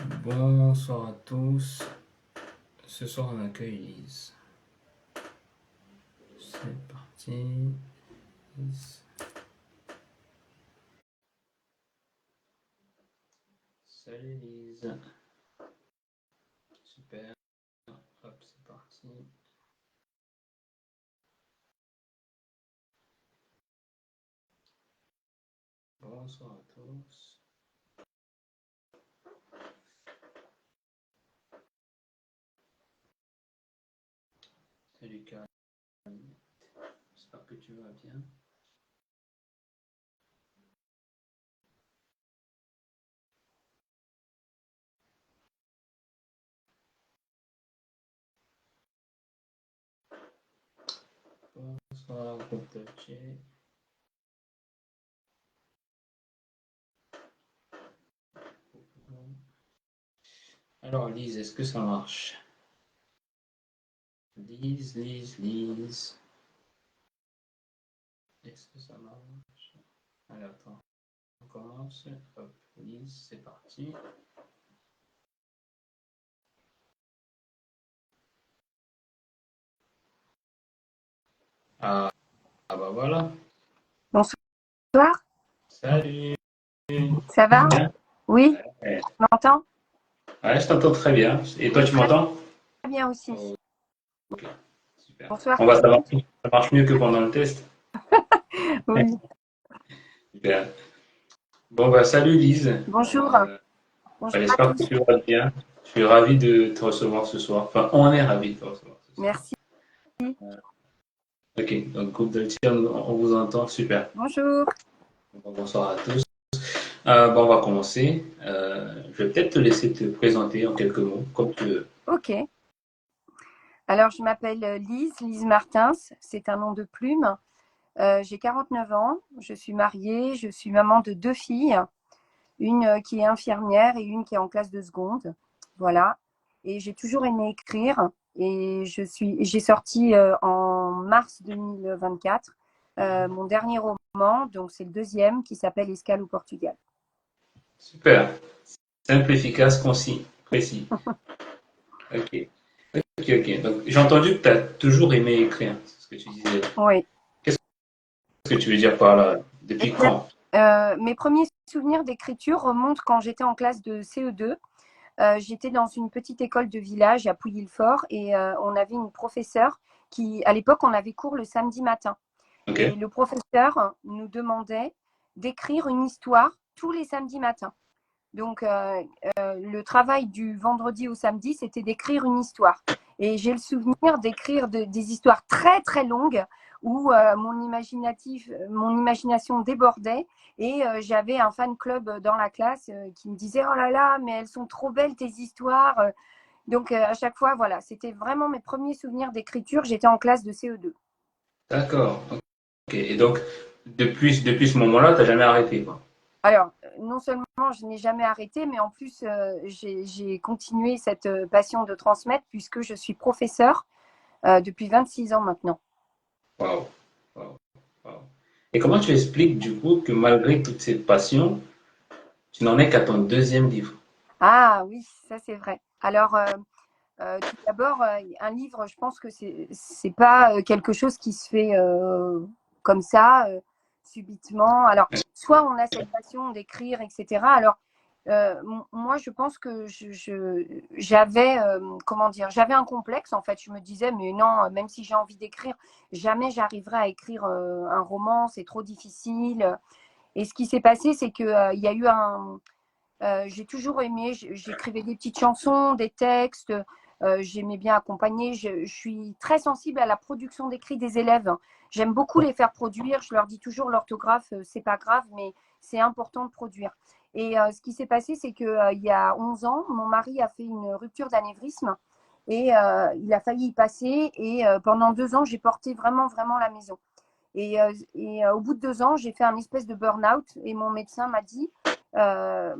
Bonsoir à tous. Ce soir, on accueille Lise. C'est parti. Lise. Salut Lise. Super. Hop, c'est parti. Bonsoir à tous. Salut Caroline. J'espère que tu vas bien. Bonsoir, groupe de chat. Alors Lise, est-ce que ça marche? Lise. Est-ce que ça marche? Allez, attends. On commence. Hop, Lise, c'est parti. Ah, bah voilà. Bonsoir. Salut. Ça va? Bien? Oui, Ouais. tu m'entends? Ouais, je t'entends très bien. Et toi, Oui, tu très m'entends? bien aussi. Oh, ok, super. Bonsoir. Bon, bah, ça marche mieux que pendant le test. Oui. Super. Bon, bah, salut Lise. Bonjour. Bonjour à J'espère que tous. tu vas bien. Je suis ravi de te recevoir ce soir. Enfin, on est ravi de te recevoir ce soir. Merci. Ok, donc groupe de tir, on vous entend. Super. Bonjour. Bon, bonsoir à tous. Bon, on va commencer. Je vais peut-être te laisser te présenter en quelques mots, comme tu veux. Ok. Alors, je m'appelle Lise Martins. C'est un nom de plume. J'ai 49 ans. Je suis mariée. Je suis maman de 2 filles. Une qui est infirmière et une qui est en classe de seconde. Voilà. Et j'ai toujours aimé écrire. Et j'ai sorti en mars 2024 mon dernier roman, donc c'est le deuxième, qui s'appelle Escale au Portugal. Super. Simple, efficace, concis, précis. Ok. Ok. Donc, j'ai entendu que tu as toujours aimé écrire. C'est ce que tu disais. Oui. Qu'est-ce que tu veux dire par là? Depuis Exact. quand? Mes premiers souvenirs d'écriture remontent quand j'étais en classe de CE2. J'étais dans une petite école de village à Pouilly-le-Fort et on avait une professeure qui, à l'époque, on avait cours le samedi matin. Ok. Et le professeur nous demandait d'écrire une histoire tous les samedis matins. Donc, le travail du vendredi au samedi, c'était d'écrire une histoire. Et j'ai le souvenir d'écrire des histoires très, très longues où mon imagination débordait et j'avais un fan club dans la classe qui me disait « Oh là là, mais elles sont trop belles tes histoires !» Donc, à chaque fois, voilà, c'était vraiment mes premiers souvenirs d'écriture. J'étais en classe de CE2. D'accord. Ok. Et donc, depuis ce moment-là, tu n'as jamais arrêté, quoi. Alors, non seulement je n'ai jamais arrêté, mais en plus, j'ai continué cette passion de transmettre puisque je suis professeure depuis 26 ans maintenant. Waouh. Waouh. Waouh. Et comment tu expliques, du coup, que malgré toute cette passion, tu n'en es qu'à ton deuxième livre? Ah oui, ça c'est vrai. Alors, tout d'abord, un livre, je pense que c'est pas quelque chose qui se fait comme ça, subitement. Alors, soit on a cette passion d'écrire, etc. Alors, moi, je pense que j'avais, comment dire, j'avais un complexe en fait. Je me disais, mais non, même si j'ai envie d'écrire, jamais j'arriverai à écrire un roman, c'est trop difficile. Et ce qui s'est passé, c'est que il y a eu j'ai toujours aimé, j'écrivais des petites chansons, des textes, j'aimais bien accompagner. Je suis très sensible à la production d'écrits des élèves. J'aime beaucoup les faire produire. Je leur dis toujours l'orthographe, c'est pas grave, mais c'est important de produire. Et ce qui s'est passé, c'est que il y a 11 ans, mon mari a fait une rupture d'anévrisme et il a failli y passer. Et pendant 2 ans, j'ai porté vraiment, vraiment la maison. Et au bout de 2 ans, j'ai fait un espèce de burn-out et mon médecin m'a dit euh,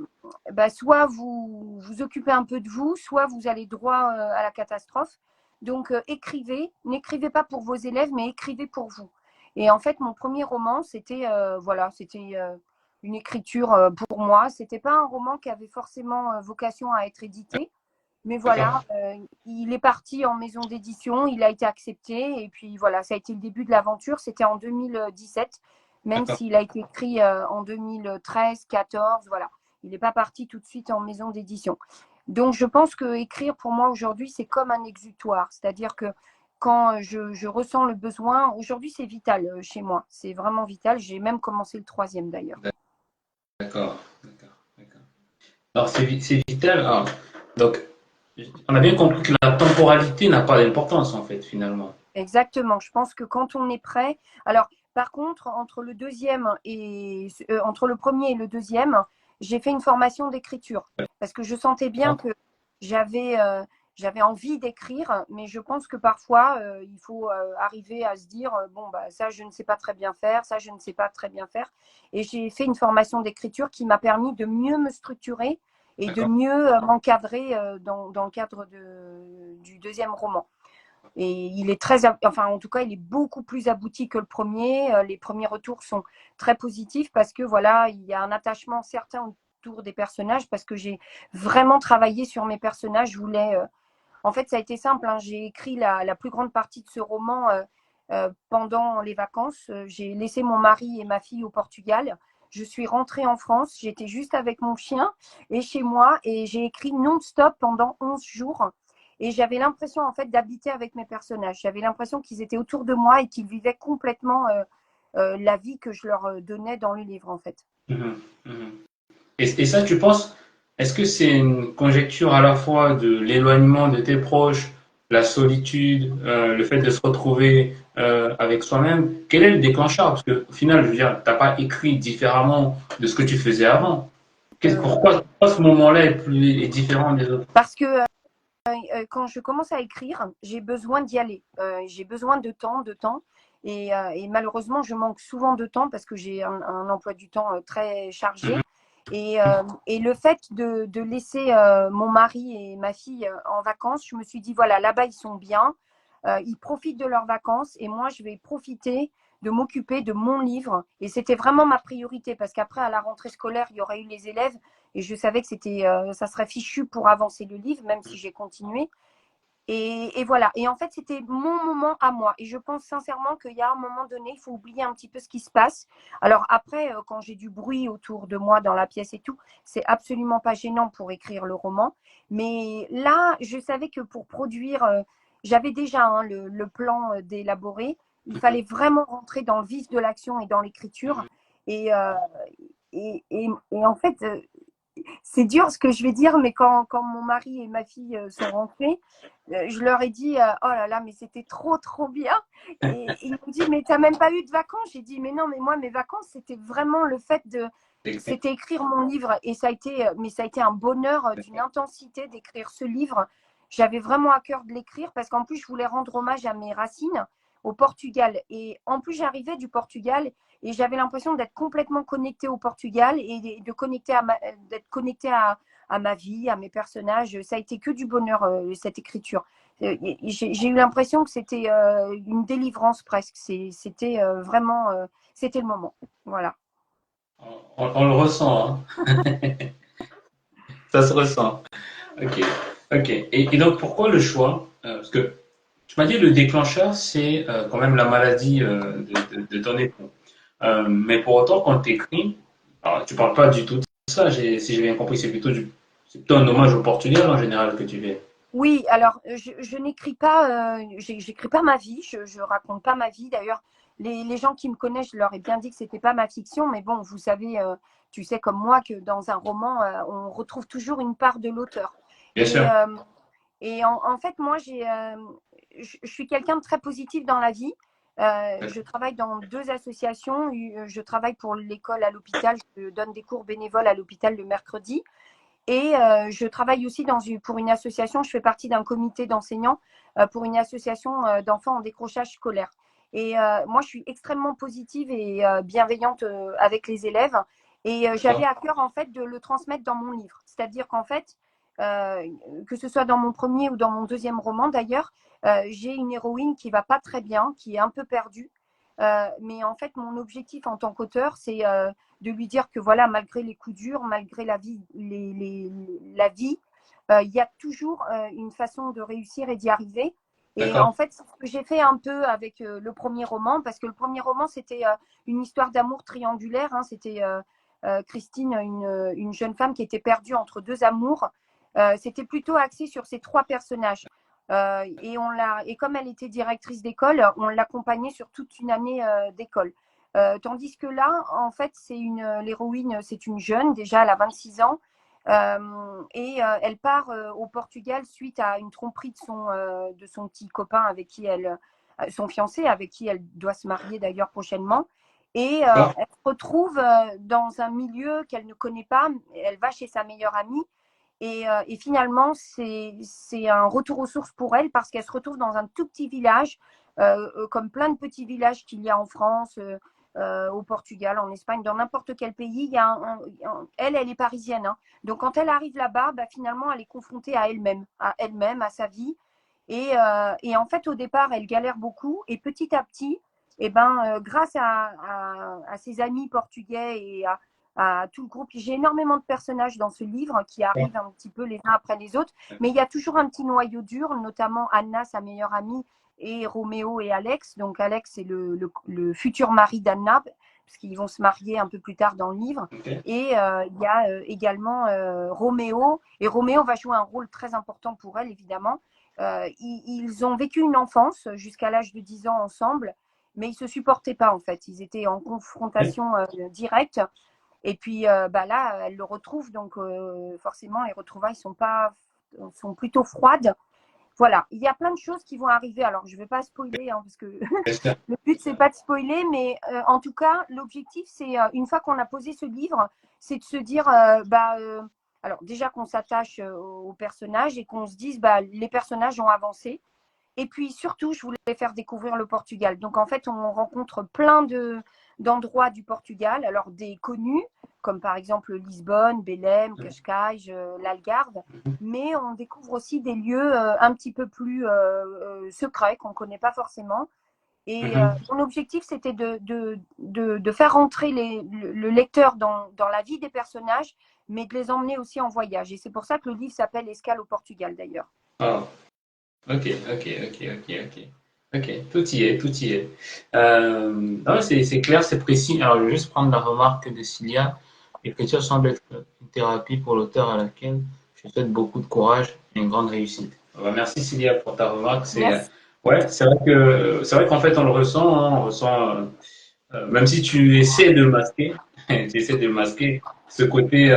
bah, soit vous vous occupez un peu de vous, soit vous allez droit à la catastrophe. Donc écrivez, n'écrivez pas pour vos élèves, mais écrivez pour vous. Et en fait, mon premier roman, c'était voilà, c'était une écriture pour moi. C'était pas un roman qui avait forcément vocation à être édité. Mais voilà, D'accord, il est parti en maison d'édition, il a été accepté et puis voilà, ça a été le début de l'aventure. C'était en 2017, même d'accord. s'il a été écrit en 2013, 14, voilà. Il n'est pas parti tout de suite en maison d'édition. Donc je pense que écrire pour moi aujourd'hui, c'est comme un exutoire. C'est-à-dire que quand je ressens le besoin, aujourd'hui c'est vital chez moi. C'est vraiment vital. J'ai même commencé le troisième d'ailleurs. D'accord, d'accord, d'accord. Alors, c'est vital. Ah, donc, on a bien compris que la temporalité n'a pas d'importance, en fait, finalement. Exactement. Je pense que quand on est prêt. Alors, par contre, entre le premier et le deuxième, j'ai fait une formation d'écriture parce que je sentais bien D'accord. que j'avais j'avais envie d'écrire, mais je pense que parfois il faut arriver à se dire bon bah ça je ne sais pas très bien faire, ça je ne sais pas très bien faire. Et j'ai fait une formation d'écriture qui m'a permis de mieux me structurer et de D'accord. mieux m'encadrer dans le cadre du deuxième roman. Et il est enfin en tout cas, il est beaucoup plus abouti que le premier. Les premiers retours sont très positifs parce que voilà, il y a un attachement certain autour des personnages parce que j'ai vraiment travaillé sur mes personnages. Je voulais, en fait, ça a été simple. Hein. J'ai écrit la plus grande partie de ce roman pendant les vacances. J'ai laissé mon mari et ma fille au Portugal. Je suis rentrée en France. J'étais juste avec mon chien et chez moi et j'ai écrit non-stop pendant 11 jours. Et j'avais l'impression en fait d'habiter avec mes personnages. J'avais l'impression qu'ils étaient autour de moi et qu'ils vivaient complètement la vie que je leur donnais dans le livre en fait. Mhm, mhm. Et ça, tu penses, est-ce que c'est une conjecture à la fois de l'éloignement de tes proches, la solitude, le fait de se retrouver avec soi-même? Quel est le déclencheur? Parce qu'au final, je veux dire, tu n'as pas écrit différemment de ce que tu faisais avant. Euh, Pourquoi ce moment-là est différent des autres? Parce que quand je commence à écrire, j'ai besoin d'y aller. J'ai besoin de temps. Et malheureusement, je manque souvent de temps parce que j'ai un emploi du temps très Mhm. chargé. Et le fait de laisser mon mari et ma fille en vacances, je me suis dit, voilà, là-bas, ils sont bien. Ils profitent de leurs vacances et moi, je vais profiter de m'occuper de mon livre. Et c'était vraiment ma priorité parce qu'après, à la rentrée scolaire, il y aurait eu les élèves et je savais que ça serait fichu pour avancer le livre, même si j'ai continué. Et voilà. Et en fait, c'était mon moment à moi. Et je pense sincèrement qu'il y a un moment donné, il faut oublier un petit peu ce qui se passe. Alors après, quand j'ai du bruit autour de moi dans la pièce et tout, c'est absolument pas gênant pour écrire le roman. Mais là, je savais que pour produire, j'avais déjà hein, le plan d'élaborer. Il fallait vraiment rentrer dans le vif de l'action et dans l'écriture. Et, euh, et en fait, c'est dur ce que je vais dire, mais quand mon mari et ma fille sont rentrés, je leur ai dit oh là là, mais c'était trop, trop bien. Et ils m'ont dit, mais t'as même pas eu de vacances? J'ai dit, mais non, mais moi, mes vacances, c'était vraiment le fait de. C'était écrire mon livre et mais ça a été un bonheur d'une intensité d'écrire ce livre. J'avais vraiment à cœur de l'écrire parce qu'en plus, je voulais rendre hommage à mes racines au Portugal. Et en plus, j'arrivais du Portugal et j'avais l'impression d'être complètement connectée au Portugal et d'être connectée à ma vie, à mes personnages. Ça a été que du bonheur, cette écriture. J'ai eu l'impression que c'était une délivrance presque. C'était vraiment, c'était le moment. Voilà. On le ressent, hein. Ça se ressent. Ok, ok. Et donc, pourquoi le choix? Parce que tu m'as dit le déclencheur, c'est quand même la maladie de ton époux. Mais pour autant, quand tu écris, alors tu parles pas du tout de ça, si j'ai bien compris, c'est plutôt un hommage au Portugal en général que tu fais. Oui, alors je n'écris pas, j'écris pas ma vie, je raconte pas ma vie. D'ailleurs, les gens qui me connaissent, je leur ai bien dit que c'était pas ma fiction, mais bon, vous savez, tu sais comme moi que dans un roman, on retrouve toujours une part de l'auteur. Bien Et, sûr. euh, en fait, moi, je suis quelqu'un de très positif dans la vie. Je travaille dans deux associations. Je travaille pour l'école à l'hôpital. Je donne des cours bénévoles à l'hôpital le mercredi. Et je travaille aussi pour une association. Je fais partie d'un comité d'enseignants pour une association d'enfants en décrochage scolaire. Et moi, je suis extrêmement positive et bienveillante avec les élèves. Et j'avais D'accord. à cœur, en fait, de le transmettre dans mon livre. C'est-à-dire qu'en fait, euh, que ce soit dans mon premier ou dans mon deuxième roman d'ailleurs, j'ai une héroïne qui va pas très bien, qui est un peu perdue. Mais en fait, mon objectif en tant qu'auteur, c'est de lui dire que voilà, malgré les coups durs, malgré la vie, la vie, il y a toujours une façon de réussir et d'y arriver. Et en D'accord. fait, c'est ce que j'ai fait un peu avec le premier roman, parce que le premier roman, c'était une histoire d'amour triangulaire. Hein. C'était Christine, une jeune femme qui était perdue entre deux amours. C'était plutôt axé sur ces trois personnages. Et comme elle était directrice d'école, on l'accompagnait sur toute une année d'école. Tandis que là, en fait, l'héroïne, c'est une jeune, déjà elle a 26 ans, elle part au Portugal suite à une tromperie de son petit copain son fiancé, avec qui elle doit se marier d'ailleurs prochainement. Et D'accord. elle se retrouve dans un milieu qu'elle ne connaît pas. Elle va chez sa meilleure amie. Et finalement, c'est un retour aux sources pour elle parce qu'elle se retrouve dans un tout petit village, comme plein de petits villages qu'il y a en France, au Portugal, en Espagne, dans n'importe quel pays. Elle est parisienne. Hein. Donc quand elle arrive là-bas, bah, finalement, elle est confrontée à elle-même, à sa vie. Et en fait, au départ, elle galère beaucoup. Et petit à petit, eh ben, grâce à ses amis portugais et à tout le groupe. J'ai énormément de personnages dans ce livre qui arrivent un petit peu les uns après les autres, mais il y a toujours un petit noyau dur, notamment Anna, sa meilleure amie, et Roméo et Alex. Donc Alex, c'est le futur mari d'Anna, parce qu'ils vont se marier un peu plus tard dans le livre. Ok. Et il y a également Roméo, et Roméo va jouer un rôle très important pour elle, évidemment. Ils ont vécu une enfance jusqu'à l'âge de 10 ans ensemble, mais ils ne se supportaient pas en fait. Ils étaient en confrontation directe. Et puis bah là, elle le retrouve, donc forcément, les retrouvailles sont plutôt froides. Voilà, il y a plein de choses qui vont arriver. Alors, je ne vais pas spoiler, hein, parce que le but, c'est pas de spoiler, mais en tout cas, l'objectif, c'est, une fois qu'on a posé ce livre, c'est de se dire, alors déjà qu'on s'attache aux personnages et qu'on se dise, bah, les personnages ont avancé. Et puis surtout, je voulais faire découvrir le Portugal. Donc en fait, on rencontre d'endroits du Portugal, alors des connus, comme par exemple Lisbonne, Belém, Cascais, l'Algarve, mais on découvre aussi des lieux un petit peu plus secrets qu'on ne connaît pas forcément. Et mon objectif, c'était de faire rentrer le lecteur dans la vie des personnages, mais de les emmener aussi en voyage. Et c'est pour ça que le livre s'appelle Escale au Portugal, d'ailleurs. Ah, ok, ok, ok, ok, ok. Ok, tout y est, tout y est. Non, c'est clair, c'est précis. Alors, je vais juste prendre la remarque de Cilia. L'écriture semble être une thérapie pour l'auteur à laquelle je souhaite beaucoup de courage et une grande réussite. Merci Cilia pour ta remarque. Merci. Ouais, c'est vrai qu'en fait on le ressent, hein, on ressent, même si tu essaies de le masquer, tu essaies de le masquer, ce côté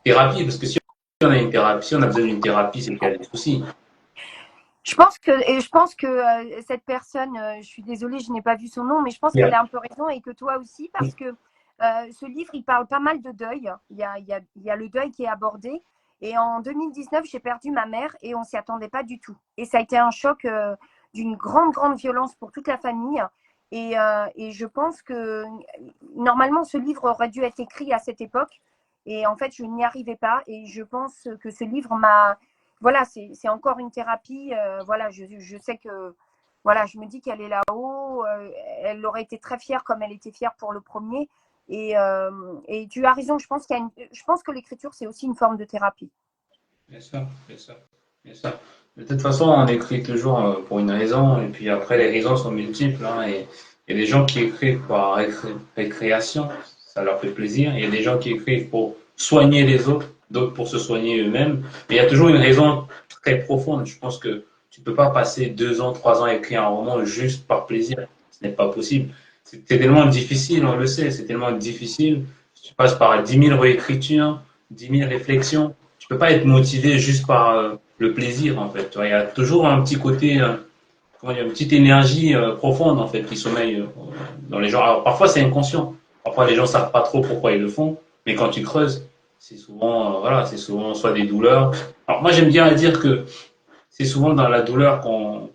thérapie, parce que si on a une thérapie, si on a besoin d'une thérapie, c'est qu'il y a des soucis. Je pense que cette personne, je suis désolée, je n'ai pas vu son nom, mais je pense qu'elle Yeah. a un peu raison et que toi aussi, parce que ce livre, il parle pas mal de deuil. Il y a le deuil qui est abordé. Et en 2019, j'ai perdu ma mère et on s'y attendait pas du tout. Et ça a été un choc d'une grande, grande violence pour toute la famille. Et je pense que normalement, ce livre aurait dû être écrit à cette époque. Et en fait, je n'y arrivais pas. Et je pense que ce livre m'a voilà, c'est encore une thérapie. Voilà, je sais que voilà, je me dis qu'elle est là-haut. Elle aurait été très fière comme elle était fière pour le premier. Et tu as raison, je pense que l'écriture, c'est aussi une forme de thérapie. Bien sûr, bien sûr, bien sûr. De toute façon, on écrit toujours pour une raison, et puis après, les raisons sont multiples, hein, et il y a des gens qui écrivent par récréation, ça leur fait plaisir. Il y a des gens qui écrivent pour soigner les autres, d'autres pour se soigner eux-mêmes. Mais il y a toujours une raison très profonde. Je pense que tu peux pas passer 2 ans, 3 ans à écrire un roman juste par plaisir. Ce n'est pas possible. C'est tellement difficile, on le sait, c'est tellement difficile. Tu passes par 10 000 réécritures, 10 000 réflexions. Tu peux pas être motivé juste par le plaisir en fait. Tu vois, il y a toujours un petit côté, comment dire, une petite énergie profonde en fait qui sommeille dans les gens. Alors parfois c'est inconscient. Parfois les gens savent pas trop pourquoi ils le font, mais quand tu creuses, c'est souvent voilà, c'est souvent soit des douleurs. Alors moi j'aime bien dire que c'est souvent dans la douleur qu'on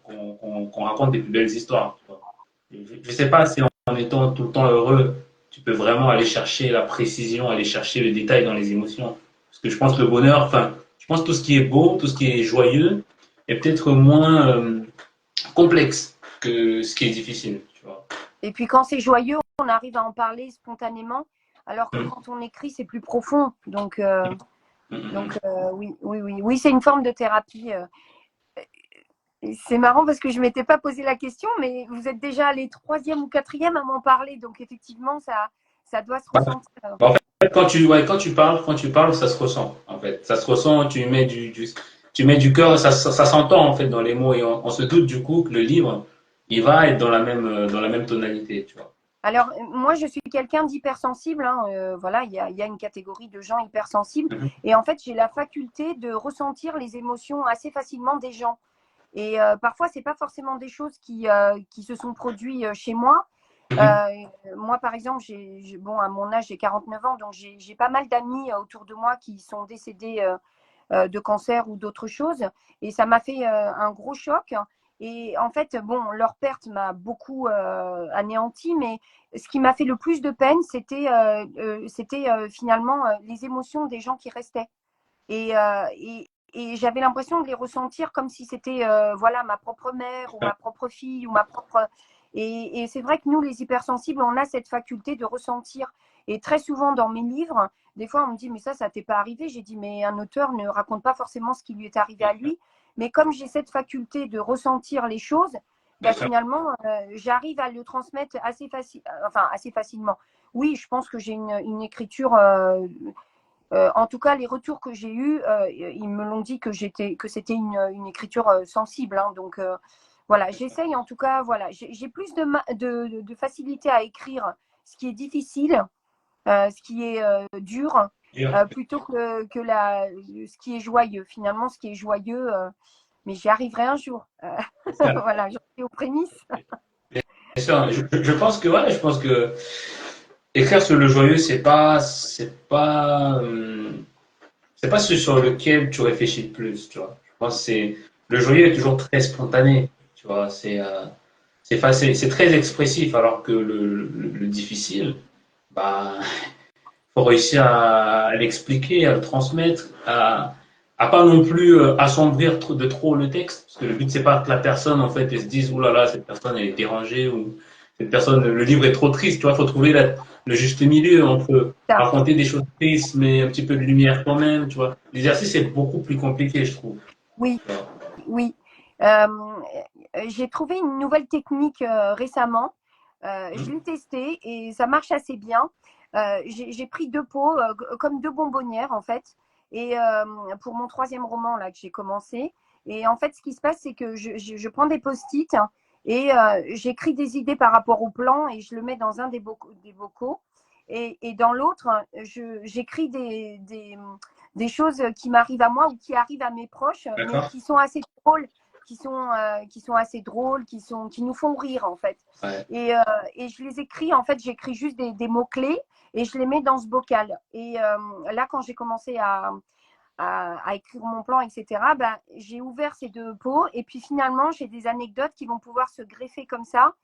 raconte des plus belles histoires. Tu vois. Je sais pas si en étant tout le temps heureux, tu peux vraiment aller chercher la précision, aller chercher le détail dans les émotions. Parce que je pense que le bonheur, enfin, je pense que tout ce qui est beau, tout ce qui est joyeux, est peut-être moins complexe que ce qui est difficile. Tu vois. Et puis quand c'est joyeux, on arrive à en parler spontanément, alors que Mm, quand on écrit, c'est plus profond. mm, Donc mm. oui, oui, oui, oui, c'est une forme de thérapie. C'est marrant parce que je ne m'étais pas posé la question, mais vous êtes déjà les troisième ou quatrième à m'en parler, donc effectivement, ça doit se Bah, ressentir. bah, en fait, ouais, quand tu parles, ça se ressent, en fait. Ça se ressent, tu mets du cœur, ça s'entend, en fait, dans les mots, et on se doute, du coup, que le livre, il va être dans la même tonalité, tu vois. Alors, moi, je suis quelqu'un d'hypersensible. Hein, voilà, il y a une catégorie de gens hypersensibles. Mhm, Et en fait, j'ai la faculté de ressentir les émotions assez facilement des gens. Et parfois, c'est pas forcément des choses qui se sont produites chez moi. mhm. Euh, Moi, par exemple, bon, à mon âge, j'ai 49 ans, donc j'ai pas mal d'amis autour de moi qui sont décédés de cancer ou d'autres choses. Et ça m'a fait un gros choc. Et en fait, bon, leur perte m'a beaucoup anéanti, mais ce qui m'a fait le plus de peine, c'était finalement les émotions des gens qui restaient. Et j'avais l'impression de les ressentir comme si c'était voilà, ma propre mère ou ma propre fille ou ma propre. Et c'est vrai que nous, les hypersensibles, on a cette faculté de ressentir. Et très souvent dans mes livres, des fois, on me dit, mais ça t'est pas arrivé. J'ai dit, mais un auteur ne raconte pas forcément ce qui lui est arrivé à lui. Mais comme j'ai cette faculté de ressentir les choses, Bien bah, sûr. finalement, j'arrive à le transmettre enfin, assez facilement. Oui, je pense que j'ai une écriture en tout cas, les retours que j'ai eus, ils me l'ont dit que c'était une écriture sensible. Hein, donc voilà, j'essaye en tout cas. Voilà, j'ai plus de facilité à écrire ce qui est difficile, ce qui est dur, Bien plutôt ce qui est joyeux. Finalement, ce qui est joyeux, mais j'y arriverai un jour. sûr. Voilà, j'en suis aux prémices. Bien sûr. Je pense que, ouais, je pense que écrire sur le joyeux, c'est pas ce sur lequel tu réfléchis le plus, tu vois. Je pense que le joyeux est toujours très spontané, tu vois. C'est facile, c'est très expressif, alors que le difficile, bah, faut réussir à l'expliquer, à le transmettre, à pas non plus assombrir de trop le texte, parce que le but c'est pas que la personne en fait elle se dise, ouh là là, cette personne elle est dérangée, ou cette personne, le livre est trop triste, tu vois. Faut trouver le juste milieu. On peut Ça, raconter des choses tristes, mais un petit peu de lumière quand même, tu vois. L'exercice est beaucoup plus compliqué, je trouve. oui, Tu vois. oui. J'ai trouvé une nouvelle technique récemment. Je Mhm. l'ai testée et ça marche assez bien. J'ai pris deux pots, comme deux bonbonnières en fait. Et pour mon troisième roman là que j'ai commencé. Et en fait, ce qui se passe, c'est que je prends des post-it et j'écris des idées par rapport au plan et je le mets dans un des bocaux. Et dans l'autre, j'écris des choses qui m'arrivent à moi ou qui arrivent à mes proches, mais D'accord? qui sont assez drôles, qui sont assez drôles, qui nous font rire en fait. Ouais. Et, et je les écris, en fait, j'écris juste des mots-clés et je les mets dans ce bocal. Et là, quand j'ai commencé à écrire mon plan, etc., ben, j'ai ouvert ces deux pots et puis finalement, j'ai des anecdotes qui vont pouvoir se greffer comme ça,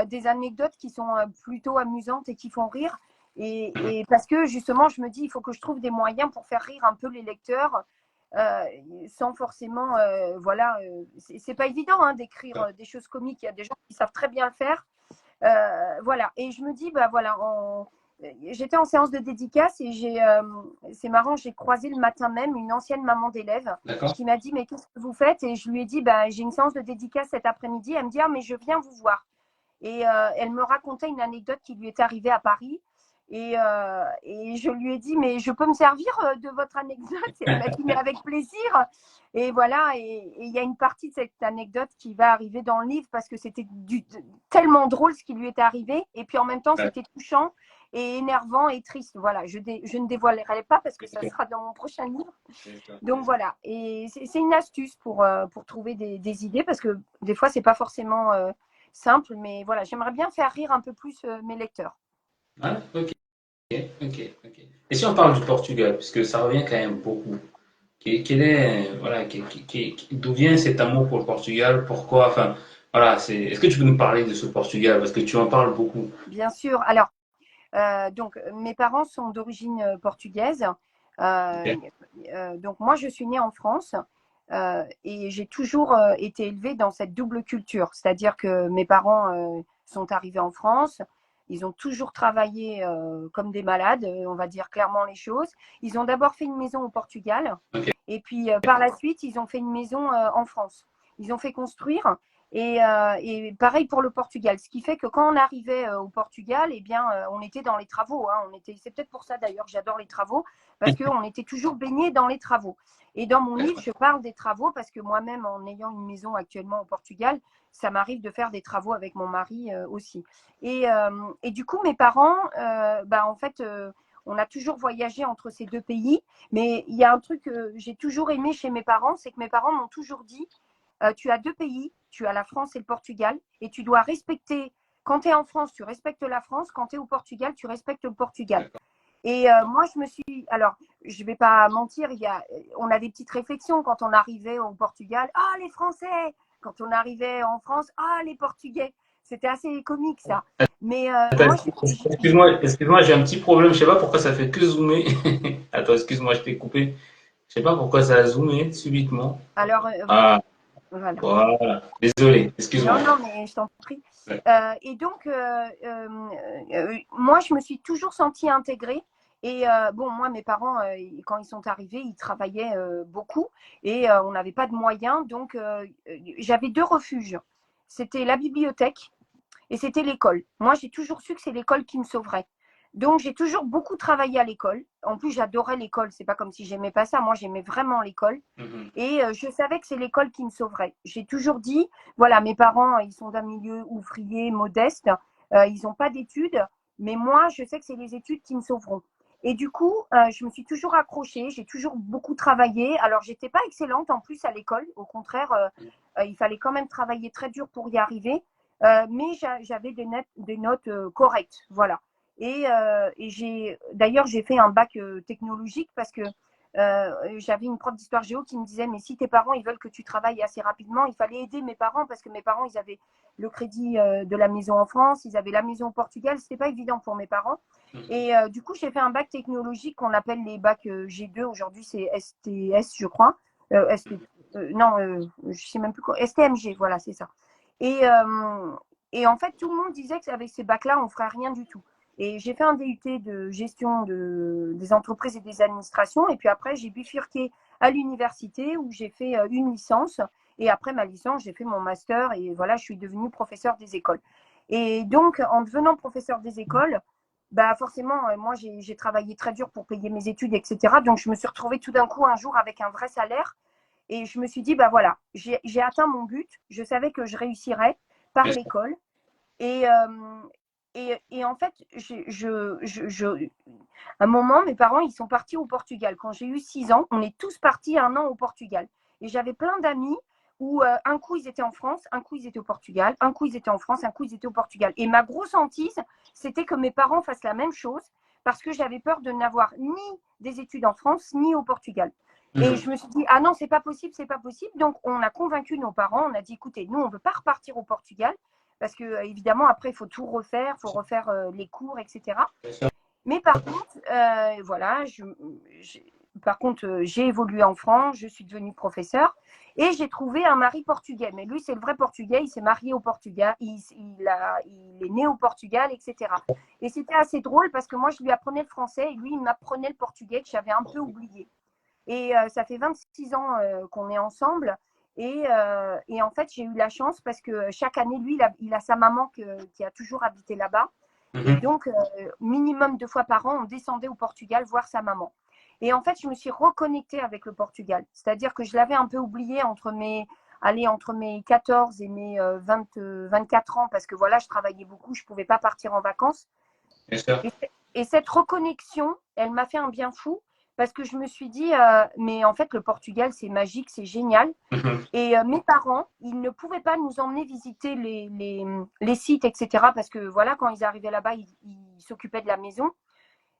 des anecdotes qui sont plutôt amusantes et qui font rire. Et parce que justement, je me dis, il faut que je trouve des moyens pour faire rire un peu les lecteurs, euh, sans forcément, voilà, c'est pas évident hein, d'écrire des choses comiques. Il y a des gens qui savent très bien le faire. Voilà. Et je me dis, bah voilà, j'étais en séance de dédicace et c'est marrant, j'ai croisé le matin même une ancienne maman d'élève D'accord? qui m'a dit, mais qu'est-ce que vous faites? Et je lui ai dit, bah, j'ai une séance de dédicace cet après-midi. Elle me dit, ah, mais je viens vous voir. Et elle me racontait une anecdote qui lui était arrivée à Paris. Et je lui ai dit, mais je peux me servir de votre anecdote? Et elle m'a dit, mais avec plaisir. Et voilà, et il y a une partie de cette anecdote qui va arriver dans le livre parce que c'était tellement drôle ce qui lui était arrivé. Et puis en même temps, Ouais. c'était touchant et énervant et triste. Voilà, je ne dévoilerai pas parce que ça Ok. sera dans mon prochain livre. Bien sûr, bien Donc sûr. voilà, et c'est une astuce pour trouver des idées parce que des fois, c'est pas forcément simple, mais voilà, j'aimerais bien faire rire un peu plus mes lecteurs. Ouais, ok, ok, ok. Et si on parle du Portugal, puisque ça revient quand même beaucoup. Quel est, voilà, d'où vient cet amour pour le Portugal? Pourquoi? Enfin, voilà, est-ce que tu peux nous parler de ce Portugal? Parce que tu en parles beaucoup. Bien sûr. Alors, donc, mes parents sont d'origine portugaise. Euh, Ok. donc, moi, je suis née en France et j'ai toujours été élevée dans cette double culture. C'est-à-dire que mes parents sont arrivés en France. Ils ont toujours travaillé comme des malades, on va dire clairement les choses. Ils ont d'abord fait une maison au Portugal. Ok. Et puis, par la suite, ils ont fait une maison en France. Ils ont fait construire. Et pareil pour le Portugal. Ce qui fait que quand on arrivait au Portugal, eh bien, on était dans les travaux. Hein. C'est peut-être pour ça d'ailleurs que j'adore les travaux, parce qu'on était toujours baignés dans les travaux. Et dans mon livre, je parle des travaux parce que moi-même, en ayant une maison actuellement au Portugal, ça m'arrive de faire des travaux avec mon mari aussi. Et du coup, mes parents, en fait, on a toujours voyagé entre ces deux pays. Mais il y a un truc que j'ai toujours aimé chez mes parents, c'est que mes parents m'ont toujours dit, tu as deux pays, tu as la France et le Portugal, et tu dois respecter, quand tu es en France, tu respectes la France, quand tu es au Portugal, tu respectes le Portugal. Et moi, alors, je ne vais pas mentir, on a des petites réflexions quand on arrivait au Portugal. Ah, les Français! Quand on arrivait en France, ah, les Portugais! C'était assez comique, ça. Mais moi, Excuse-moi, j'ai un petit problème. Je sais pas pourquoi ça fait que zoomer. Attends, excuse-moi, je t'ai coupé. Je sais pas pourquoi ça a zoomé subitement. alors, Ah, voilà. voilà. Désolé, Non, excuse-moi. non, mais je t'en prie. Ouais. Et donc, moi, je me suis toujours sentie intégrée. Et bon, moi, mes parents, quand ils sont arrivés, ils travaillaient beaucoup et on n'avait pas de moyens. Donc, j'avais deux refuges. C'était la bibliothèque et c'était l'école. Moi, j'ai toujours su que c'est l'école qui me sauverait. Donc, j'ai toujours beaucoup travaillé à l'école. En plus, j'adorais l'école. C'est pas comme si j'aimais pas ça. Moi, j'aimais vraiment l'école. Mhm. Et je savais que c'est l'école qui me sauverait. J'ai toujours dit, voilà, mes parents, ils sont d'un milieu ouvrier, modeste. Ils n'ont pas d'études. Mais moi, je sais que c'est les études qui me sauveront. Et du coup, je me suis toujours accrochée. J'ai toujours beaucoup travaillé. Alors, j'étais pas excellente en plus à l'école. Au contraire, il fallait quand même travailler très dur pour y arriver. Mais j'avais des notes correctes. Voilà. Et d'ailleurs, j'ai fait un bac technologique parce que j'avais une prof d'histoire géo qui me disait, mais si tes parents ils veulent que tu travailles assez rapidement, il fallait aider mes parents parce que mes parents ils avaient le crédit de la maison en France, ils avaient la maison au Portugal, c'était pas évident pour mes parents. Et du coup, j'ai fait un bac technologique qu'on appelle les bacs G2. Aujourd'hui, c'est STS, je crois. ST, non, je sais même plus quoi. STMG, voilà, c'est ça. Et, euh, et en fait, tout le monde disait qu'avec ces bacs-là, on ferait rien du tout. Et j'ai fait un DUT de gestion des entreprises et des administrations. Et puis après, j'ai bifurqué à l'université où j'ai fait une licence. Et après ma licence, j'ai fait mon master. Et voilà, je suis devenue professeure des écoles. Et donc, en devenant professeur des écoles, bah forcément, moi, j'ai travaillé très dur pour payer mes études, etc. Donc, je me suis retrouvée tout d'un coup un jour avec un vrai salaire. Et je me suis dit, bah voilà, j'ai atteint mon but. Je savais que je réussirais par l'école. Et, en fait, à un moment, mes parents, ils sont partis au Portugal. Quand j'ai eu 6 ans, on est tous partis un an au Portugal. Et j'avais plein d'amis où un coup, ils étaient en France, un coup, ils étaient au Portugal, un coup, ils étaient en France, un coup, ils étaient au Portugal. Et ma grosse hantise, c'était que mes parents fassent la même chose parce que j'avais peur de n'avoir ni des études en France, ni au Portugal. Et je me suis dit, ah non, c'est pas possible, c'est pas possible. Donc, on a convaincu nos parents, on a dit, écoutez, nous, on ne veut pas repartir au Portugal parce que évidemment après il faut tout refaire, il faut refaire les cours, etc. Mais par contre, voilà, par contre, j'ai évolué en France, je suis devenue professeure et j'ai trouvé un mari portugais. Mais lui, c'est le vrai portugais, il s'est marié au Portugal, il est né au Portugal, etc. Et c'était assez drôle parce que moi, je lui apprenais le français et lui, il m'apprenait le portugais que j'avais un peu oublié. Et ça fait 26 ans qu'on est ensemble. Et en fait, j'ai eu la chance parce que chaque année, lui, il a sa maman qui a toujours habité là-bas. Et donc, minimum 2 fois par an, on descendait au Portugal voir sa maman. Et en fait, je me suis reconnectée avec le Portugal. C'est-à-dire que je l'avais un peu oublié entre mes 14 et mes 24 ans, parce que voilà, je travaillais beaucoup, je ne pouvais pas partir en vacances. Et cette reconnexion, elle m'a fait un bien fou, parce que je me suis dit, mais en fait, le Portugal, c'est magique, c'est génial. Et mes parents, ils ne pouvaient pas nous emmener visiter les sites, etc. Parce que voilà, quand ils arrivaient là-bas, ils s'occupaient de la maison.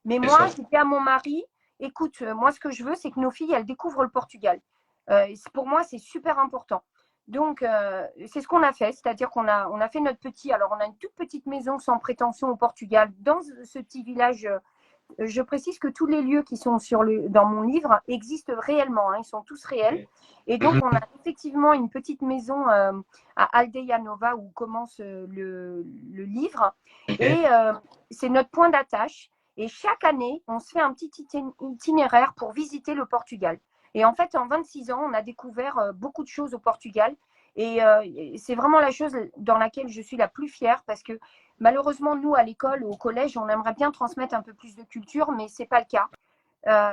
Mais moi, j'ai dit à mon mari, écoute, moi, ce que je veux, c'est que nos filles, elles découvrent le Portugal. Pour moi, c'est super important. Donc, c'est ce qu'on a fait, c'est-à-dire on a fait notre petit. Alors, on a une toute petite maison sans prétention au Portugal, dans ce petit village je précise que tous les lieux qui sont dans mon livre existent réellement, hein, ils sont tous réels. Et donc, on a effectivement une petite maison à Aldeia Nova où commence le livre. Et c'est notre point d'attache. Et chaque année, on se fait un petit itinéraire pour visiter le Portugal. Et en fait, en 26 ans, on a découvert beaucoup de choses au Portugal. Et c'est vraiment la chose dans laquelle je suis la plus fière parce que malheureusement, nous, à l'école ou au collège, on aimerait bien transmettre un peu plus de culture, mais ce n'est pas le cas.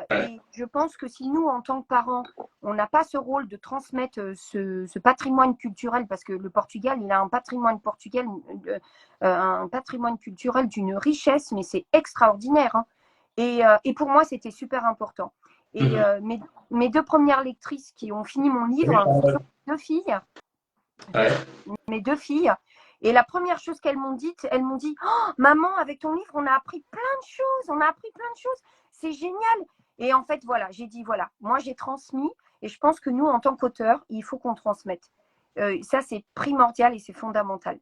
Et je pense que si nous, en tant que parents, on n'a pas ce rôle de transmettre ce patrimoine culturel, parce que le Portugal, il a un patrimoine culturel d'une richesse, mais c'est extraordinaire. Hein. Et pour moi, c'était super important. Et mes deux premières lectrices qui ont fini mon livre, ce sont deux filles. Mes deux filles. Et la première chose qu'elles m'ont dit, oh, maman, avec ton livre, on a appris plein de choses. C'est génial. Et en fait, voilà, j'ai dit, voilà, moi j'ai transmis et je pense que nous, en tant qu'auteurs, il faut qu'on transmette. Ça, c'est primordial et c'est fondamental.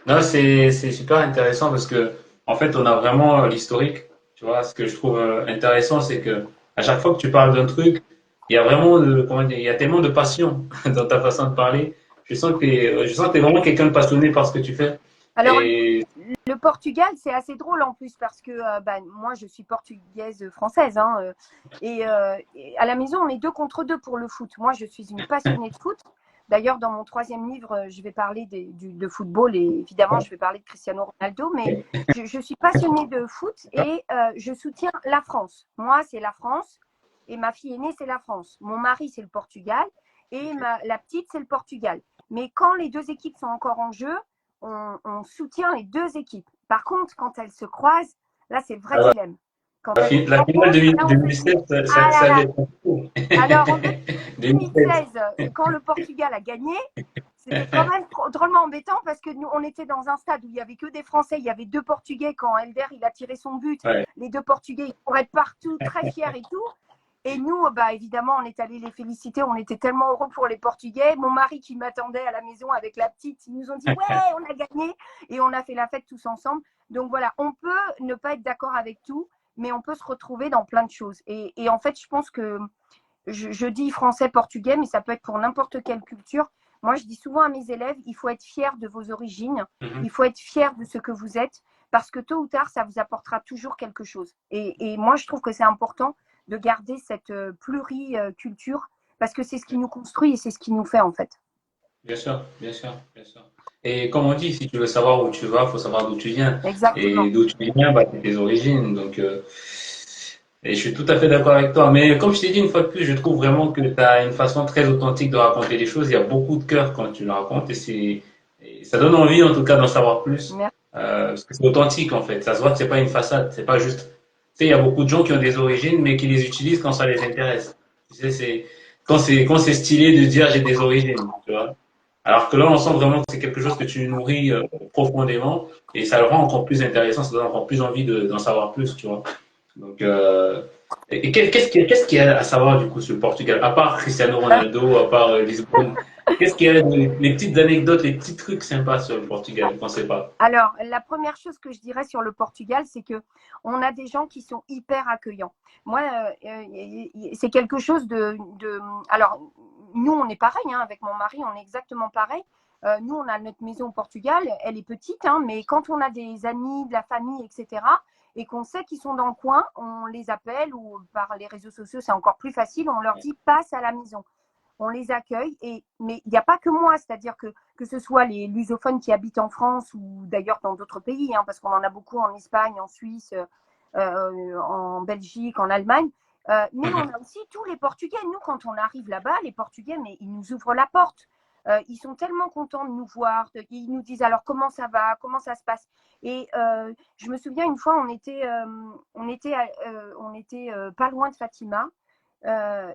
Non, c'est super intéressant parce que, en fait, on a vraiment l'historique. Tu vois, ce que je trouve intéressant, c'est que à chaque fois que tu parles d'un truc, il y a vraiment comment dire, il y a tellement de passion dans ta façon de parler. Je sens que t'es vraiment quelqu'un de passionné par ce que tu fais. Alors, Et le Portugal, c'est assez drôle en plus parce que moi, je suis portugaise française. Hein, et à la maison, on est 2 contre 2 pour le foot. Moi, je suis une passionnée de foot. D'ailleurs, dans mon 3e livre, je vais parler de football et évidemment, je vais parler de Cristiano Ronaldo. Mais je suis passionnée de foot et je soutiens la France. Moi, c'est la France et ma fille aînée, c'est la France. Mon mari, c'est le Portugal et la petite, c'est le Portugal. Mais quand les 2 équipes sont encore en jeu, on soutient les 2 équipes. Par contre, quand elles se croisent, là, c'est le vrai dilemme. Quand la finale 2016, ça allait être fou. Alors, en 2016, quand le Portugal a gagné, c'était quand même drôlement embêtant parce que nous, on était dans un stade où il n'y avait que des Français. Il y avait 2 Portugais quand Elder il a tiré son but. Les 2 Portugais, ils couraient partout, très fiers et tout. Et nous, évidemment, on est allés les féliciter. On était tellement heureux pour les Portugais. Mon mari qui m'attendait à la maison avec la petite, ils nous ont dit « Ouais, on a gagné !» Et on a fait la fête tous ensemble. Donc voilà, on peut ne pas être d'accord avec tout, mais on peut se retrouver dans plein de choses. Et en fait, je pense que je dis français, portugais, mais ça peut être pour n'importe quelle culture. Moi, je dis souvent à mes élèves, il faut être fier de vos origines, il faut être fier de ce que vous êtes, parce que tôt ou tard, ça vous apportera toujours quelque chose. Et moi, je trouve que c'est important de garder cette pluriculture, parce que c'est ce qui nous construit et c'est ce qui nous fait, en fait. Bien sûr, bien sûr, bien sûr. Et comme on dit, si tu veux savoir où tu vas, il faut savoir d'où tu viens. Exactement. Et d'où tu viens, c'est tes origines. Donc, et je suis tout à fait d'accord avec toi. Mais comme je t'ai dit une fois de plus, je trouve vraiment que tu as une façon très authentique de raconter les choses. Il y a beaucoup de cœur quand tu le racontes et ça donne envie en tout cas d'en savoir plus. Merci. Parce que c'est authentique en fait. Ça se voit que c'est pas une façade. C'est pas juste. Tu sais, il y a beaucoup de gens qui ont des origines mais qui les utilisent quand ça les intéresse. Tu sais, quand c'est stylé de dire j'ai des origines, tu vois. Alors que là, on sent vraiment que c'est quelque chose que tu nourris profondément et ça le rend encore plus intéressant, ça donne encore plus envie d'en savoir plus, tu vois. Donc, et qu'est-ce qu'il y a à savoir du coup sur le Portugal, à part Cristiano Ronaldo, à part Lisbonne, qu'est-ce qu'il y a les petites anecdotes, les petits trucs sympas sur le Portugal qu'on ne sait pas? Alors, la première chose que je dirais sur le Portugal, c'est que on a des gens qui sont hyper accueillants. Moi, c'est quelque chose Alors, nous, on est pareil, hein, avec mon mari, on est exactement pareil. Nous, on a notre maison au Portugal, elle est petite, hein, mais quand on a des amis, de la famille, etc., et qu'on sait qu'ils sont dans le coin, on les appelle ou par les réseaux sociaux, c'est encore plus facile, on leur dit passe à la maison. On les accueille, mais il n'y a pas que moi, c'est-à-dire que ce soit les lusophones qui habitent en France ou d'ailleurs dans d'autres pays, hein, parce qu'on en a beaucoup en Espagne, en Suisse, en Belgique, en Allemagne, mais on a aussi tous les Portugais. Nous, quand on arrive là-bas, les Portugais, mais ils nous ouvrent la porte. Ils sont tellement contents de nous voir. Ils nous disent alors comment ça va, comment ça se passe. Et je me souviens une fois, on était pas loin de Fatima.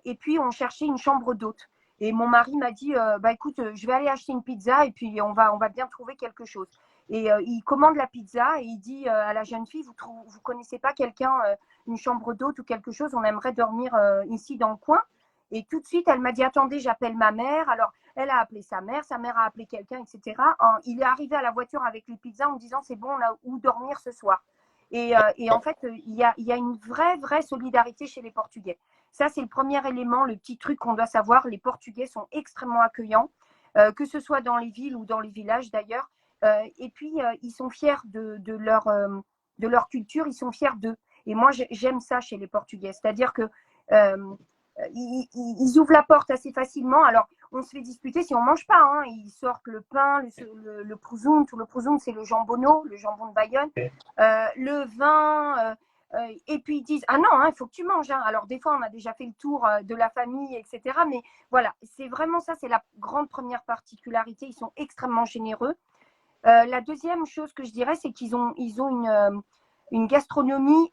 Et puis on cherchait une chambre d'hôte. Et mon mari m'a dit écoute, je vais aller acheter une pizza et puis on va bien trouver quelque chose. Et il commande la pizza et il dit à la jeune fille, vous connaissez pas quelqu'un, une chambre d'hôte ou quelque chose, on aimerait dormir ici dans le coin. Et tout de suite, elle m'a dit attendez, j'appelle ma mère. Alors elle a appelé sa mère a appelé quelqu'un, etc. Il est arrivé à la voiture avec les pizzas en me disant c'est bon, on a où dormir ce soir. Et en fait, il y a une vraie solidarité chez les Portugais. Ça, c'est le premier élément, le petit truc qu'on doit savoir. Les Portugais sont extrêmement accueillants, que ce soit dans les villes ou dans les villages d'ailleurs. Et puis, ils sont fiers de leur culture, ils sont fiers d'eux. Et moi, j'aime ça chez les Portugais. C'est-à-dire que ils ouvrent la porte assez facilement. Alors, on se fait disputer si on mange pas. Hein. Ils sortent le pain, le presunto. Le presunto, c'est le jambonneau, le jambon de Bayonne. Le vin. Et puis ils disent ah non, il faut que tu manges. Hein. Alors des fois on a déjà fait le tour de la famille, etc. Mais voilà, c'est vraiment ça, c'est la grande première particularité. Ils sont extrêmement généreux. La deuxième chose que je dirais, c'est qu'ils ont une gastronomie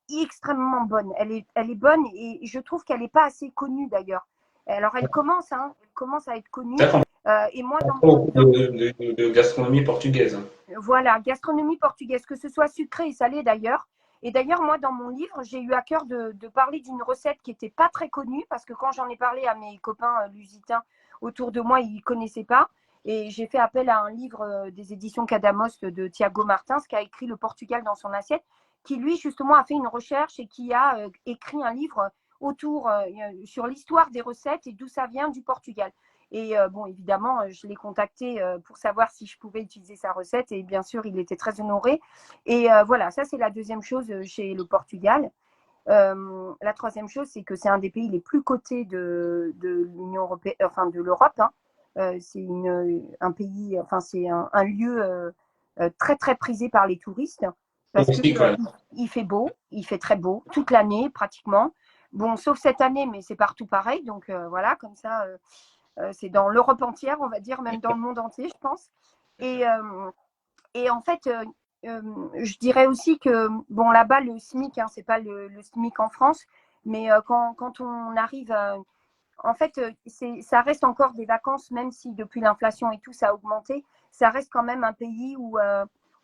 extrêmement bonne. Elle est bonne et je trouve qu'elle n'est pas assez connue d'ailleurs. Alors elle commence à être connue. Et moi, beaucoup de gastronomie portugaise. Voilà, gastronomie portugaise, que ce soit sucré et salé d'ailleurs. Et d'ailleurs, moi, dans mon livre, j'ai eu à cœur de parler d'une recette qui n'était pas très connue, parce que quand j'en ai parlé à mes copains lusitains autour de moi, ils ne connaissaient pas. Et j'ai fait appel à un livre des éditions Cadamos de Tiago Martins, qui a écrit Le Portugal dans son assiette, qui lui, justement, a fait une recherche et qui a écrit un livre autour sur l'histoire des recettes et d'où ça vient du Portugal. Et bon, évidemment, je l'ai contacté pour savoir si je pouvais utiliser sa recette. Et bien sûr, il était très honoré. Et voilà, ça, c'est la deuxième chose chez le Portugal. La troisième chose, c'est que c'est un des pays les plus cotés de l'Union européenne, enfin de l'Europe. Hein. C'est un pays, enfin, c'est un lieu très, très prisé par les touristes parce qu'il fait beau, il fait très beau toute l'année pratiquement. Bon, sauf cette année, mais c'est partout pareil. Donc voilà, comme ça. C'est dans l'Europe entière, on va dire, même dans le monde entier, je pense. Et en fait, je dirais aussi que, bon, là-bas, le SMIC, c'est pas le SMIC en France, mais quand on arrive, en fait, ça reste encore des vacances, même si depuis l'inflation et tout, ça a augmenté, ça reste quand même un pays où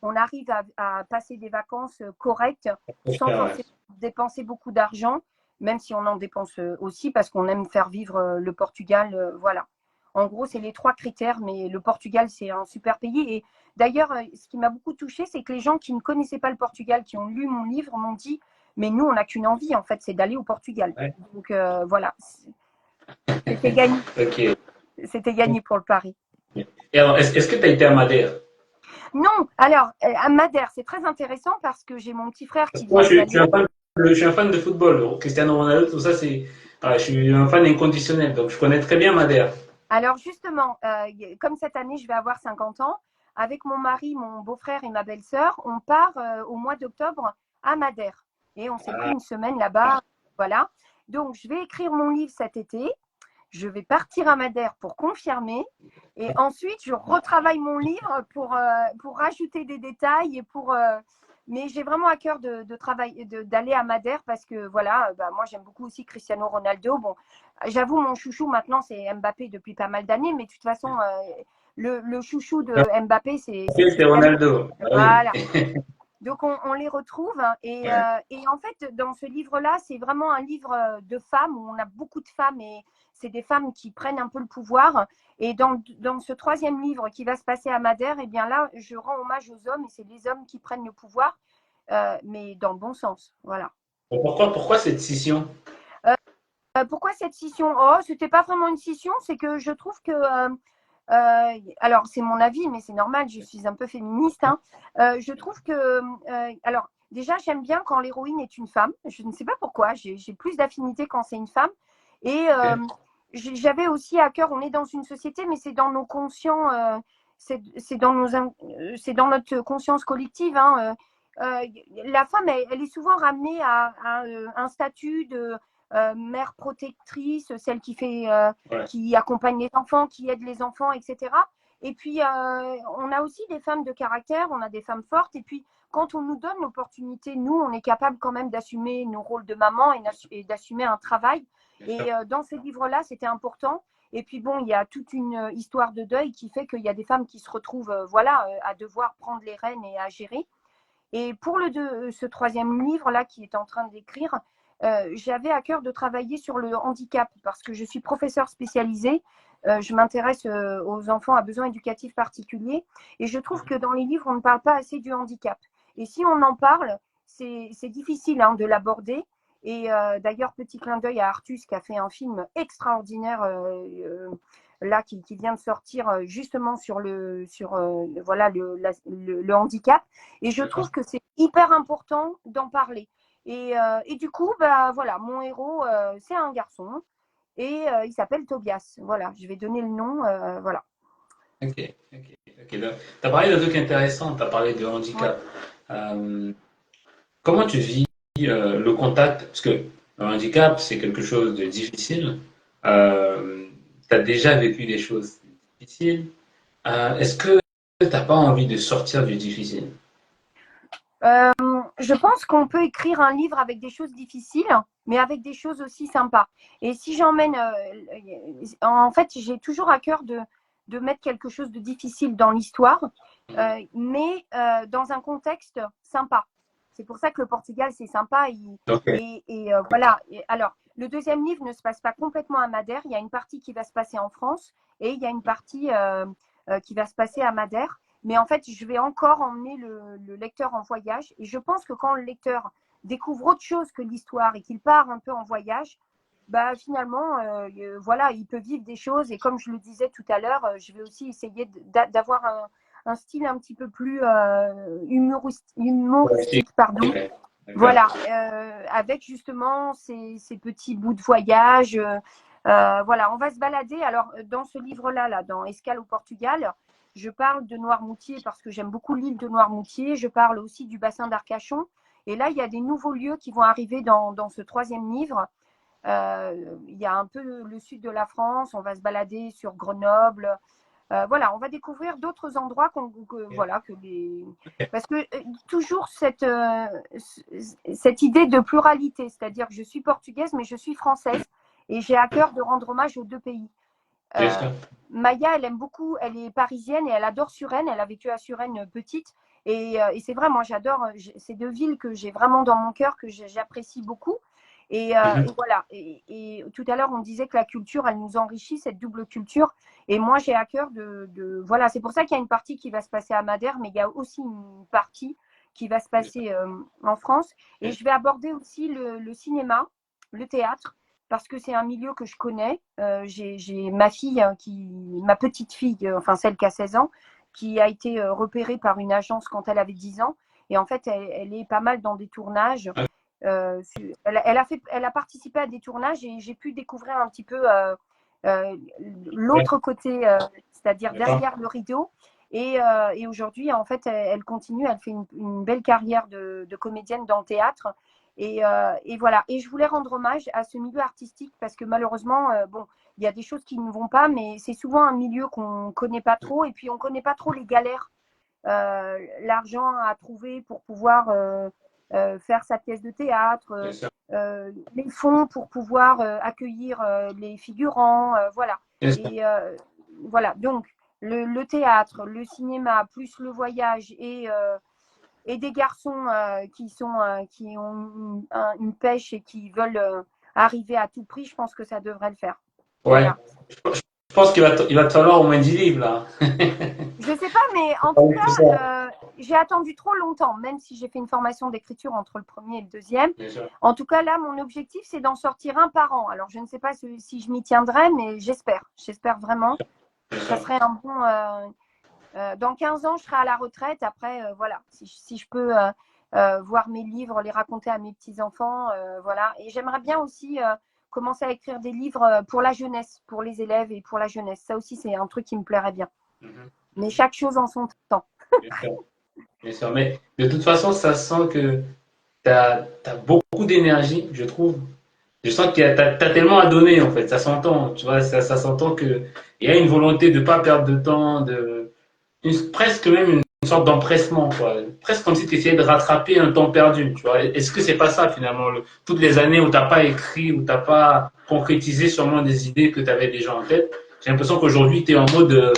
on arrive à passer des vacances correctes sans forcément dépenser beaucoup d'argent, même si on en dépense aussi parce qu'on aime faire vivre le Portugal. Voilà. En gros, c'est les trois critères, mais le Portugal, c'est un super pays. Et d'ailleurs, ce qui m'a beaucoup touchée, c'est que les gens qui ne connaissaient pas le Portugal, qui ont lu mon livre, m'ont dit, mais nous, on n'a qu'une envie, en fait, c'est d'aller au Portugal. Ouais. Donc voilà, c'était gagné. Okay. C'était gagné pour le pari. Et alors, est-ce que tu as été à Madère? Non, alors à Madère, c'est très intéressant parce que j'ai mon petit frère qui Moi, je suis un fan de football. Cristiano Ronaldo, tout ça, c'est. Je suis un fan inconditionnel, donc je connais très bien Madère. Alors justement, comme cette année, je vais avoir 50 ans, avec mon mari, mon beau-frère et ma belle-sœur, on part au mois d'octobre à Madère. Et on s'est pris une semaine là-bas. Voilà. Donc, je vais écrire mon livre cet été. Je vais partir à Madère pour confirmer. Et ensuite, je retravaille mon livre pour rajouter des détails et pour. Mais j'ai vraiment à cœur de travailler, d'aller à Madère parce que voilà, moi j'aime beaucoup aussi Cristiano Ronaldo. Bon, j'avoue, mon chouchou maintenant c'est Mbappé depuis pas mal d'années, mais de toute façon, le chouchou de Mbappé c'est Ronaldo. Voilà. Donc on les retrouve et en fait dans ce livre-là, c'est vraiment un livre de femmes où on a beaucoup de femmes et c'est des femmes qui prennent un peu le pouvoir. Et dans ce troisième livre qui va se passer à Madère, eh bien là, je rends hommage aux hommes et c'est les hommes qui prennent le pouvoir, mais dans le bon sens. Voilà. Pourquoi cette scission? Pourquoi cette scission? Oh, c'était pas vraiment une scission, c'est que je trouve que alors c'est mon avis, mais c'est normal, je suis un peu féministe. Hein. Je trouve que, alors déjà j'aime bien quand l'héroïne est une femme. Je ne sais pas pourquoi, j'ai plus d'affinité quand c'est une femme. Et j'avais aussi à cœur, on est dans une société, mais c'est dans nos conscients, c'est dans notre conscience collective. Hein, la femme, elle est souvent ramenée à un statut de mère protectrice, celle qui accompagne les enfants, qui aide les enfants, etc. Et puis, on a aussi des femmes de caractère, on a des femmes fortes. Et puis, quand on nous donne l'opportunité, nous, on est capable quand même d'assumer nos rôles de maman et d'assumer un travail. Et dans ces livres-là, c'était important. Et puis, bon, il y a toute une histoire de deuil qui fait qu'il y a des femmes qui se retrouvent à devoir prendre les rênes et à gérer. Et pour ce troisième livre-là qui est en train d'écrire, j'avais à cœur de travailler sur le handicap parce que je suis professeure spécialisée. Je m'intéresse aux enfants à besoins éducatifs particuliers et je trouve que dans les livres, on ne parle pas assez du handicap. Et si on en parle, c'est difficile hein, de l'aborder. Et d'ailleurs, petit clin d'œil à Artus qui a fait un film extraordinaire là qui vient de sortir justement sur voilà le handicap. Et je trouve que c'est hyper important d'en parler. Et du coup, bah voilà, mon héros, c'est un garçon et il s'appelle Tobias. Voilà, je vais donner le nom. Voilà. Ok, ok, ok. Tu as parlé d'un truc intéressant, tu as parlé de Ouais. handicap. Comment tu vis le contact? Parce que le handicap, c'est quelque chose de difficile. Tu as déjà vécu des choses difficiles. Est-ce que tu n'as pas envie de sortir du difficile? Je pense qu'on peut écrire un livre avec des choses difficiles, mais avec des choses aussi sympas. Et si j'emmène, en fait, j'ai toujours à cœur de mettre quelque chose de difficile dans l'histoire, mais dans un contexte sympa. C'est pour ça que le Portugal, c'est sympa. Ok. Voilà. Et alors, le deuxième livre ne se passe pas complètement à Madère. Il y a une partie qui va se passer en France et il y a une partie qui va se passer à Madère. Mais en fait, je vais encore emmener le lecteur en voyage. Et je pense que quand le lecteur découvre autre chose que l'histoire et qu'il part un peu en voyage, bah finalement, voilà, il peut vivre des choses. Et comme je le disais tout à l'heure, je vais aussi essayer d'avoir un style un petit peu plus humoristique, pardon. Ouais. Voilà, avec justement ces petits bouts de voyage. Voilà, on va se balader. Alors, dans ce livre-là, là, dans Escale au Portugal, je parle de Noirmoutier parce que j'aime beaucoup l'île de Noirmoutier. Je parle aussi du bassin d'Arcachon. Et là, il y a des nouveaux lieux qui vont arriver dans ce troisième livre. Il y a un peu le sud de la France. On va se balader sur Grenoble. Voilà, on va découvrir d'autres endroits voilà, parce que toujours cette idée de pluralité, c'est-à-dire que je suis portugaise, mais je suis française et j'ai à cœur de rendre hommage aux deux pays. Bien sûr. Maya, elle aime beaucoup, elle est parisienne et elle adore Suresnes. Elle a vécu à Suresnes petite. Et c'est vrai, moi j'adore ces deux villes que j'ai vraiment dans mon cœur, que j'apprécie beaucoup. Et voilà. Et tout à l'heure, on disait que la culture, elle nous enrichit, cette double culture. Et moi, j'ai à cœur voilà, c'est pour ça qu'il y a une partie qui va se passer à Madère, mais il y a aussi une partie qui va se passer en France. Et je vais aborder aussi le cinéma, le théâtre, parce que c'est un milieu que je connais. J'ai ma fille, ma petite fille, enfin celle qui a 16 ans, qui a été repérée par une agence quand elle avait 10 ans. Et en fait, elle est pas mal dans des tournages. Elle a participé à des tournages et j'ai pu découvrir un petit peu l'autre côté, c'est-à-dire derrière le rideau. Et aujourd'hui, en fait, elle continue, elle fait une belle carrière de comédienne dans le théâtre. Et voilà. Et je voulais rendre hommage à ce milieu artistique parce que malheureusement, bon, il y a des choses qui ne vont pas, mais c'est souvent un milieu qu'on ne connaît pas trop. Et puis, on ne connaît pas trop les galères, l'argent à trouver pour pouvoir faire sa pièce de théâtre, les fonds pour pouvoir accueillir les figurants, voilà. Et voilà, donc le théâtre, le cinéma, plus le voyage et des garçons qui ont une pêche et qui veulent arriver à tout prix, je pense que ça devrait le faire. Ouais. Voilà. Je pense il va te falloir au moins 10 livres là. Je sais pas, mais en tout cas, j'ai attendu trop longtemps, même si j'ai fait une formation d'écriture entre le premier et le deuxième. En tout cas, là, mon objectif, c'est d'en sortir un par an. Alors, je ne sais pas si je m'y tiendrai, mais j'espère. J'espère vraiment. Ça serait un bon. Dans 15 ans, je serai à la retraite. Après, voilà, si je peux voir mes livres, les raconter à mes petits-enfants, voilà. Et j'aimerais bien aussi commencer à écrire des livres pour la jeunesse, pour les élèves et pour la jeunesse. Ça aussi, c'est un truc qui me plairait bien. Mais chaque chose en son temps. Bien sûr. Bien sûr. Mais de toute façon, ça sent que tu as beaucoup d'énergie, je trouve. Je sens que tu as tellement à donner, en fait. Ça s'entend, tu vois, ça s'entend qu'il y a une volonté de ne pas perdre de temps, presque même une sorte d'empressement, quoi. Presque comme si tu essayais de rattraper un temps perdu, tu vois. Est-ce que c'est pas ça, finalement, toutes les années où tu n'as pas écrit, où tu n'as pas concrétisé sûrement des idées que tu avais déjà en tête? J'ai l'impression qu'aujourd'hui, tu es en mode,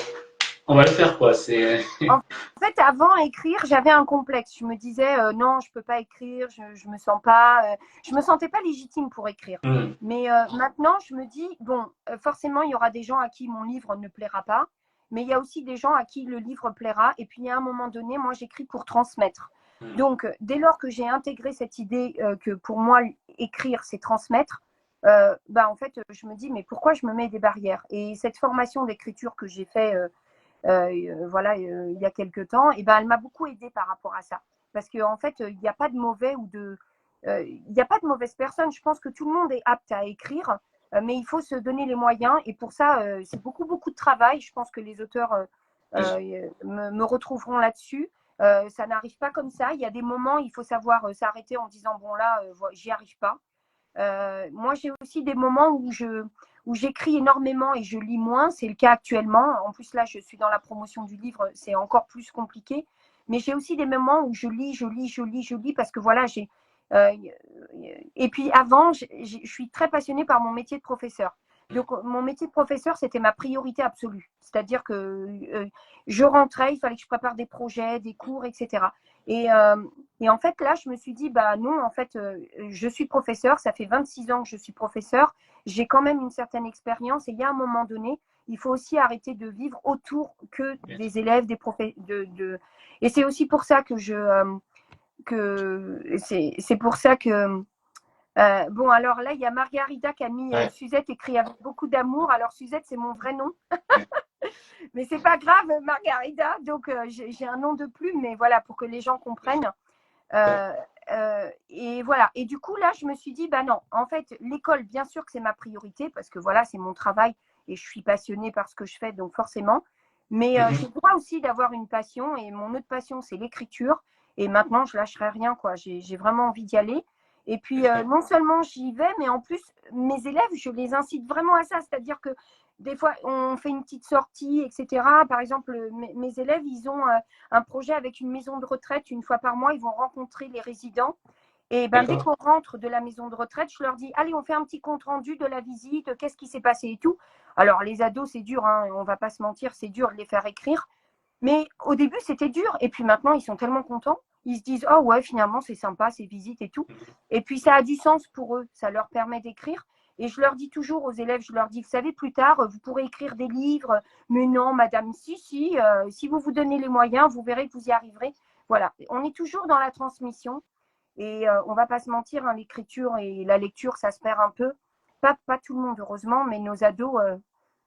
on va le faire, quoi. En fait, avant écrire, j'avais un complexe. Je me disais non, je peux pas écrire, je me sens pas, je me sentais pas légitime pour écrire. Mais maintenant, je me dis bon, forcément, il y aura des gens à qui mon livre ne plaira pas, mais il y a aussi des gens à qui le livre plaira. Et puis, à un moment donné, moi, j'écris pour transmettre. Donc, dès lors que j'ai intégré cette idée que pour moi, écrire, c'est transmettre, bah, en fait, je me dis, mais pourquoi je me mets des barrières? Et cette formation d'écriture que j'ai fait voilà, il y a quelques temps, et ben, elle m'a beaucoup aidée par rapport à ça. Parce qu'en fait, il n'y a pas de mauvais ou de. Il n'y a pas de mauvaise personne. Je pense que tout le monde est apte à écrire, mais il faut se donner les moyens. Et pour ça, c'est beaucoup, beaucoup de travail. Je pense que les auteurs me retrouveront là-dessus. Ça n'arrive pas comme ça. Il y a des moments, il faut savoir s'arrêter en disant, bon là, j'y arrive pas. Moi, j'ai aussi des moments où j'écris énormément et je lis moins. C'est le cas actuellement. En plus, là, je suis dans la promotion du livre. C'est encore plus compliqué. Mais j'ai aussi des moments où je lis parce que voilà, j'ai. Euh, et puis avant, je suis très passionnée par mon métier de professeur. Donc, mon métier de professeur, c'était ma priorité absolue. C'est-à-dire que je rentrais, il fallait que je prépare des projets, des cours, etc. Et, et en fait, là, je me suis dit, bah non, en fait, je suis professeur, ça fait 26 ans que je suis professeur, j'ai quand même une certaine expérience et il y a un moment donné, il faut aussi arrêter de vivre autour que des élèves, des professeurs. Et c'est aussi pour ça que c'est pour ça que bon, alors là, il y a Margarida qui a mis Suzette écrit avec beaucoup d'amour. Alors, Suzette, c'est mon vrai nom. Mais c'est pas grave, Margarida. Donc, j'ai un nom de plume, mais voilà, pour que les gens comprennent. Et voilà. Et du coup, là, je me suis dit, bah non, en fait, l'école, bien sûr que c'est ma priorité parce que voilà, c'est mon travail et je suis passionnée par ce que je fais, donc forcément. Mais j'ai le droit aussi d'avoir une passion et mon autre passion, c'est l'écriture. Et maintenant, je lâcherai rien, quoi. J'ai vraiment envie d'y aller. Et puis, non seulement j'y vais, mais en plus, mes élèves, je les incite vraiment à ça. C'est-à-dire que des fois, on fait une petite sortie, etc. Par exemple, mes élèves, ils ont un projet avec une maison de retraite. Une fois par mois, ils vont rencontrer les résidents. Et ben, dès qu'on rentre de la maison de retraite, je leur dis, allez, on fait un petit compte rendu de la visite, qu'est-ce qui s'est passé et tout. Alors, les ados, c'est dur, hein, on va pas se mentir, c'est dur de les faire écrire. Mais au début, c'était dur. Et puis maintenant, ils sont tellement contents. Ils se disent, oh ouais, finalement, c'est sympa, ces visites et tout. Et puis, ça a du sens pour eux. Ça leur permet d'écrire. Et je leur dis toujours aux élèves, je leur dis, vous savez, plus tard, vous pourrez écrire des livres. Mais non, madame, si vous vous donnez les moyens, vous verrez que vous y arriverez. Voilà, on est toujours dans la transmission. Et on ne va pas se mentir, hein, l'écriture et la lecture, ça se perd un peu. Pas tout le monde, heureusement, mais nos ados,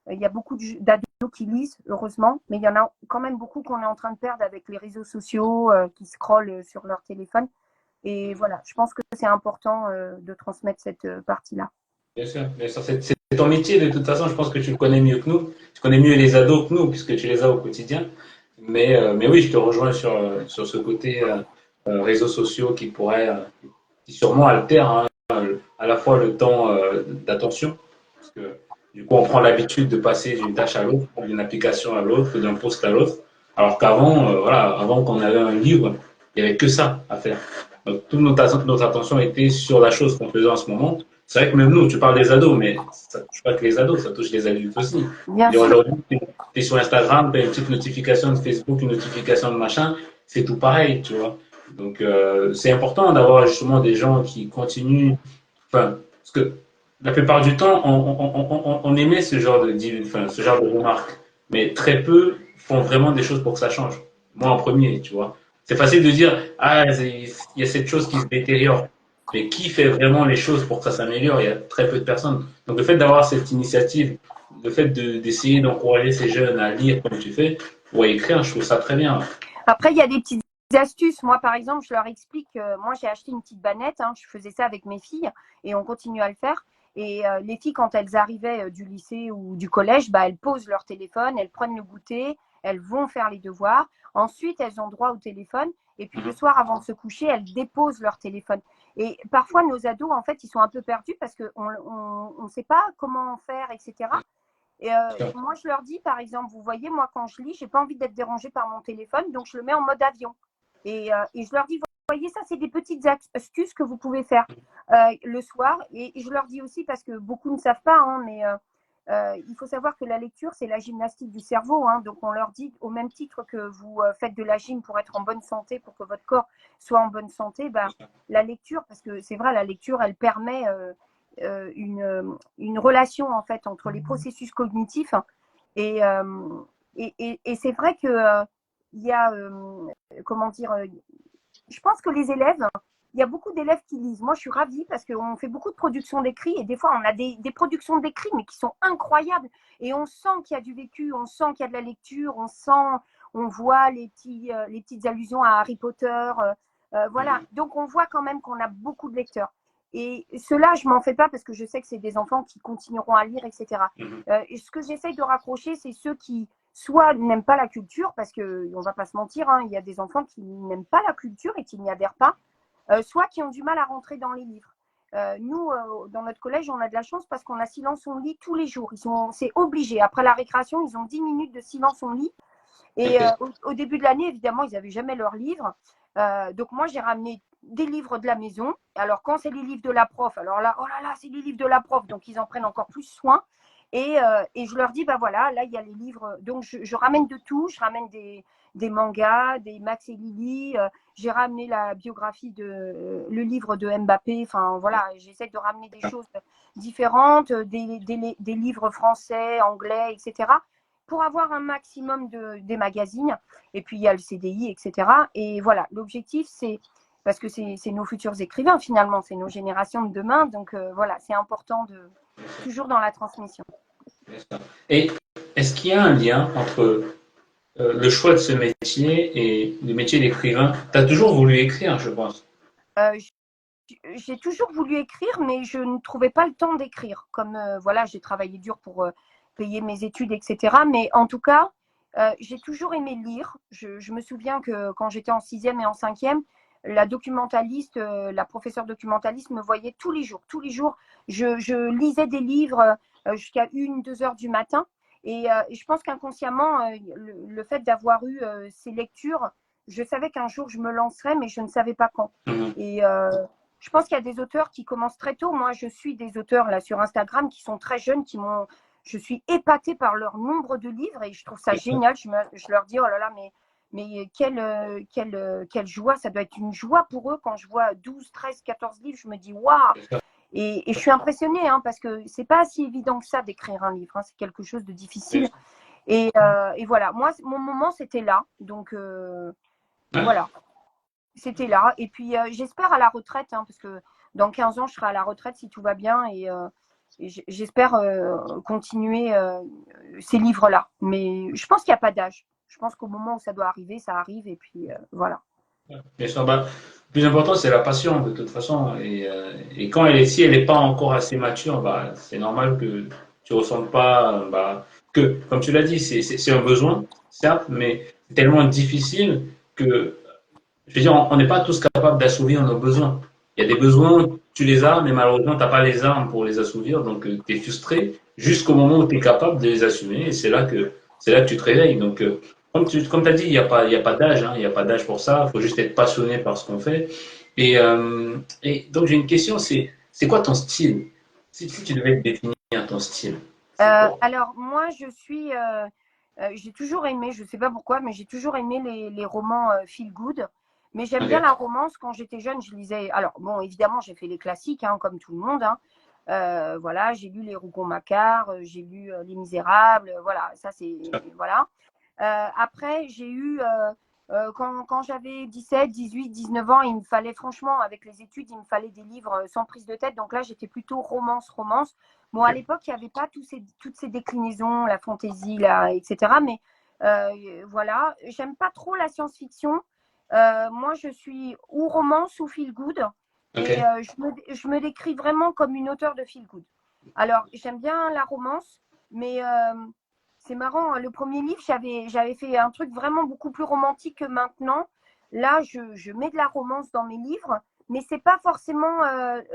il y a beaucoup d'ados qui lisent, heureusement, mais il y en a quand même beaucoup qu'on est en train de perdre avec les réseaux sociaux, qui scrollent sur leur téléphone. Et voilà, je pense que c'est important de transmettre cette partie-là. Bien sûr, bien sûr. C'est ton métier de toute façon. Je pense que tu le connais mieux que nous. Tu connais mieux les ados que nous puisque tu les as au quotidien. Mais oui, je te rejoins sur ce côté réseaux sociaux qui sûrement altèrent hein, à la fois le temps d'attention. Parce que du coup, on prend l'habitude de passer d'une tâche à l'autre, d'une application à l'autre, d'un post à l'autre. Alors qu'avant, voilà, avant qu'on avait un livre, il n'y avait que ça à faire. Donc, toute notre attention était sur la chose qu'on faisait en ce moment. C'est vrai que même nous, tu parles des ados, mais ça ne touche pas que les ados, ça touche les adultes aussi. Bien Et sûr. aujourd'hui, tu es sur Instagram, tu as une petite notification de Facebook, une notification de machin, c'est tout pareil, tu vois. Donc, c'est important d'avoir justement des gens qui continuent. Enfin, parce que la plupart du temps, on émet ce genre de remarques, mais très peu font vraiment des choses pour que ça change. Moi en premier, tu vois. C'est facile de dire, ah, il y a cette chose qui se détériore. Mais qui fait vraiment les choses pour que ça s'améliore? Il y a très peu de personnes. Donc le fait d'avoir cette initiative, le fait d'essayer d'encourager ces jeunes à lire comme tu fais, ou à écrire, je trouve ça très bien. Après, il y a des petites astuces. Moi, par exemple, je leur explique, moi, j'ai acheté une petite bannette, hein, je faisais ça avec mes filles et on continue à le faire. Et les filles, quand elles arrivaient du lycée ou du collège, bah, elles posent leur téléphone, elles prennent le goûter, elles vont faire les devoirs. Ensuite, elles ont droit au téléphone. Et puis le soir, avant de se coucher, elles déposent leur téléphone. Et parfois, nos ados, en fait, ils sont un peu perdus parce qu'on ne sait pas comment faire, etc. Et moi, je leur dis, par exemple, vous voyez, moi, quand je lis, j'ai pas envie d'être dérangée par mon téléphone, donc je le mets en mode avion. Et je leur dis, vous voyez, ça, c'est des petites astuces que vous pouvez faire le soir. Et je leur dis aussi, parce que beaucoup ne savent pas, hein, mais il faut savoir que la lecture, c'est la gymnastique du cerveau. Hein, donc, on leur dit, au même titre que vous faites de la gym pour être en bonne santé, pour que votre corps soit en bonne santé, bah, la lecture, parce que c'est vrai, la lecture, elle permet une relation en fait entre les processus cognitifs et, et c'est vrai que il y a comment dire je pense que les élèves, il y a beaucoup d'élèves qui lisent. Moi, je suis ravie parce qu'on fait beaucoup de productions d'écrits et des fois, on a des productions d'écrits, mais qui sont incroyables. Et on sent qu'il y a du vécu, on sent qu'il y a de la lecture, on voit les petites allusions à Harry Potter. Voilà. Donc, on voit quand même qu'on a beaucoup de lecteurs. Et cela, je m'en fais pas parce que je sais que c'est des enfants qui continueront à lire, etc. Et ce que j'essaye de raccrocher, c'est ceux qui soit n'aiment pas la culture, parce qu'on ne va pas se mentir, hein, il y a des enfants qui n'aiment pas la culture et qui n'y adhèrent pas, soit qui ont du mal à rentrer dans les livres. Nous, dans notre collège, on a de la chance parce qu'on a silence on lit tous les jours. C'est obligé. Après la récréation, ils ont 10 minutes de silence on lit. Et au début de l'année, évidemment, ils n'avaient jamais leurs livres. Donc moi, j'ai ramené des livres de la maison. Alors quand c'est les livres de la prof, alors là, oh là là, c'est les livres de la prof, donc ils en prennent encore plus soin. Et je leur dis, bah voilà, là, il y a les livres. Donc je ramène de tout. Je ramène des mangas, des Max et Lily. J'ai ramené la biographie le livre de Mbappé. Enfin voilà, j'essaie de ramener des choses différentes, des livres français, anglais, etc. pour avoir un maximum des magazines. Et puis, il y a le CDI, etc. Et voilà, l'objectif, c'est, parce que c'est nos futurs écrivains, finalement, c'est nos générations de demain. Donc, voilà, c'est important toujours dans la transmission. Et est-ce qu'il y a un lien entre le choix de ce métier et le métier d'écrivain? Tu as toujours voulu écrire, je pense. Euh, j'ai toujours voulu écrire, mais je ne trouvais pas le temps d'écrire. Comme, voilà, j'ai travaillé dur pour payer mes études, etc. Mais en tout cas, j'ai toujours aimé lire. Je me souviens que quand j'étais en sixième et en cinquième, la documentaliste, la professeure documentaliste me voyait tous les jours. Tous les jours, je lisais des livres jusqu'à 1, 2 heures du matin. Et je pense qu'inconsciemment, le fait d'avoir eu ces lectures, je savais qu'un jour je me lancerais, mais je ne savais pas quand. Et je pense qu'il y a des auteurs qui commencent très tôt. Moi, je suis des auteurs là sur Instagram qui sont très jeunes, je suis épatée par leur nombre de livres et je trouve ça génial. Je leur dis, oh là là, mais quelle joie, ça doit être une joie pour eux quand je vois 12, 13, 14 livres, je me dis, waouh! Et je suis impressionnée hein, parce que c'est pas si évident que ça d'écrire un livre, hein, c'est quelque chose de difficile. Et voilà, moi, mon moment, c'était là. Donc, voilà, c'était là. Et puis, j'espère à la retraite, hein, parce que dans 15 ans, je serai à la retraite si tout va bien. Et j'espère continuer ces livres-là. Mais je pense qu'il n'y a pas d'âge. Je pense qu'au moment où ça doit arriver, ça arrive. Et puis, voilà. Bien sûr, bah, le plus important, c'est la passion, de toute façon. Et quand elle est, si elle n'est pas encore assez mature, bah, c'est normal que tu ne ressentes pas, bah, que, comme tu l'as dit, c'est un besoin, certes, mais c'est tellement difficile que, je veux dire, on n'est pas tous capables d'assouvir nos besoins. Il y a des besoins, tu les as, mais malheureusement, tu n'as pas les armes pour les assouvir, donc tu es frustré jusqu'au moment où tu es capable de les assumer, et c'est là que tu te réveilles. Donc, comme tu as dit, il y a pas d'âge, hein, il n'y a pas d'âge pour ça, il faut juste être passionné par ce qu'on fait. Et donc, j'ai une question, c'est quoi ton style? Si tu devais définir ton style, c'est quoi? Alors, moi, j'ai toujours aimé, je ne sais pas pourquoi, mais j'ai toujours aimé les romans feel good. Mais j'aime bien Ok. la romance. Quand j'étais jeune, je lisais. Alors, bon, évidemment, j'ai fait les classiques, hein, comme tout le monde. Hein. Voilà, j'ai lu Les Rougon-Macquart, j'ai lu Les Misérables. Voilà, ça, c'est. Voilà. Après, j'ai eu. Quand j'avais 17, 18, 19 ans, il me fallait, franchement, avec les études, il me fallait des livres sans prise de tête. Donc là, j'étais plutôt romance, romance. Bon, à l'époque, il n'y avait pas toutes ces déclinaisons, la fantaisie, etc. Mais voilà, j'aime pas trop la science-fiction. Moi, je suis ou romance ou feel good. Ok. Et je me décris vraiment comme une auteure de feel good. Alors, j'aime bien la romance, mais c'est marrant. Le premier livre, j'avais fait un truc vraiment beaucoup plus romantique que maintenant. Là, je mets de la romance dans mes livres, mais c'est pas forcément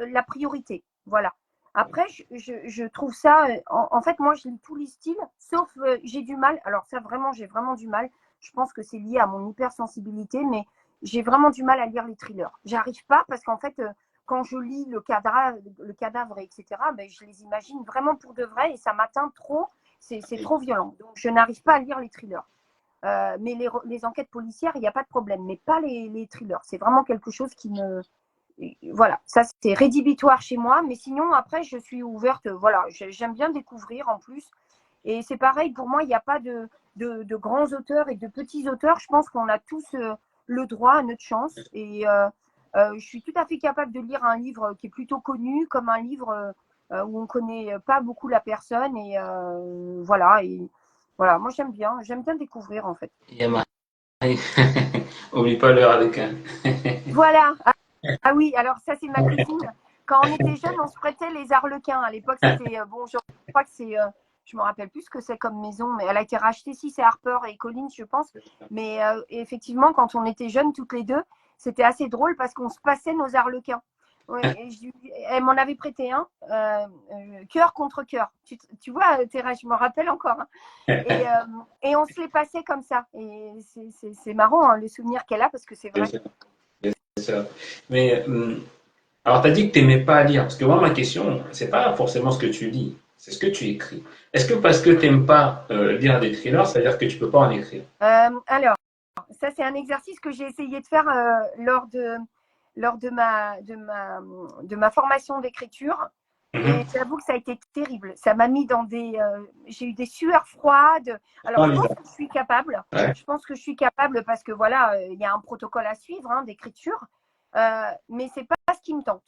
la priorité. Voilà. Après, je trouve ça. En fait, moi, je lis tous les styles, sauf j'ai du mal. Alors, ça, vraiment, j'ai vraiment du mal. Je pense que c'est lié à mon hypersensibilité, mais j'ai vraiment du mal à lire les thrillers. J'arrive pas parce qu'en fait, quand je lis le cadavre etc., ben, je les imagine vraiment pour de vrai et ça m'atteint trop. C'est trop violent. Donc, je n'arrive pas à lire les thrillers. Mais les enquêtes policières, il n'y a pas de problème. Mais pas les thrillers. C'est vraiment quelque chose qui me, voilà, ça c'est rédhibitoire chez moi, mais sinon après je suis ouverte, voilà, j'aime bien découvrir en plus. Et c'est pareil pour moi, il n'y a pas de grands auteurs et de petits auteurs. Je pense qu'on a tous le droit à notre chance. Et je suis tout à fait capable de lire un livre qui est plutôt connu, comme un livre où on ne connaît pas beaucoup la personne. Et voilà. Et voilà, moi j'aime bien découvrir en fait. Il y a Marie. Oublie pas le harlequin. Voilà. Ah oui, alors ça c'est ma cousine. Quand on était jeunes, on se prêtait les arlequins. À l'époque, c'était bon, je crois que c'est, je me rappelle plus ce que c'est comme maison, mais elle a été rachetée. Si c'est Harper et Collins, je pense. Mais effectivement, quand on était jeunes toutes les deux, c'était assez drôle parce qu'on se passait nos arlequins. Ouais, elle m'en avait prêté un, cœur contre cœur. Tu vois, Thérèse, je me rappelle encore. Hein. Et on se les passait comme ça. Et c'est marrant hein, le souvenir qu'elle a parce que c'est vrai. C'est ça. Mais alors, tu as dit que tu n'aimais pas lire. Parce que moi, ma question, c'est pas forcément ce que tu lis, c'est ce que tu écris. Est-ce que parce que tu n'aimes pas lire des thrillers, ça veut dire que tu peux pas en écrire? Alors, ça c'est un exercice que j'ai essayé de faire lors de ma formation d'écriture. Et j'avoue que ça a été terrible. Ça m'a mis dans des. J'ai eu des sueurs froides. Alors, je pense que je suis capable. Ouais. Je pense que je suis capable parce que voilà, il y a un protocole à suivre hein, d'écriture. Mais c'est pas ce qui me tente.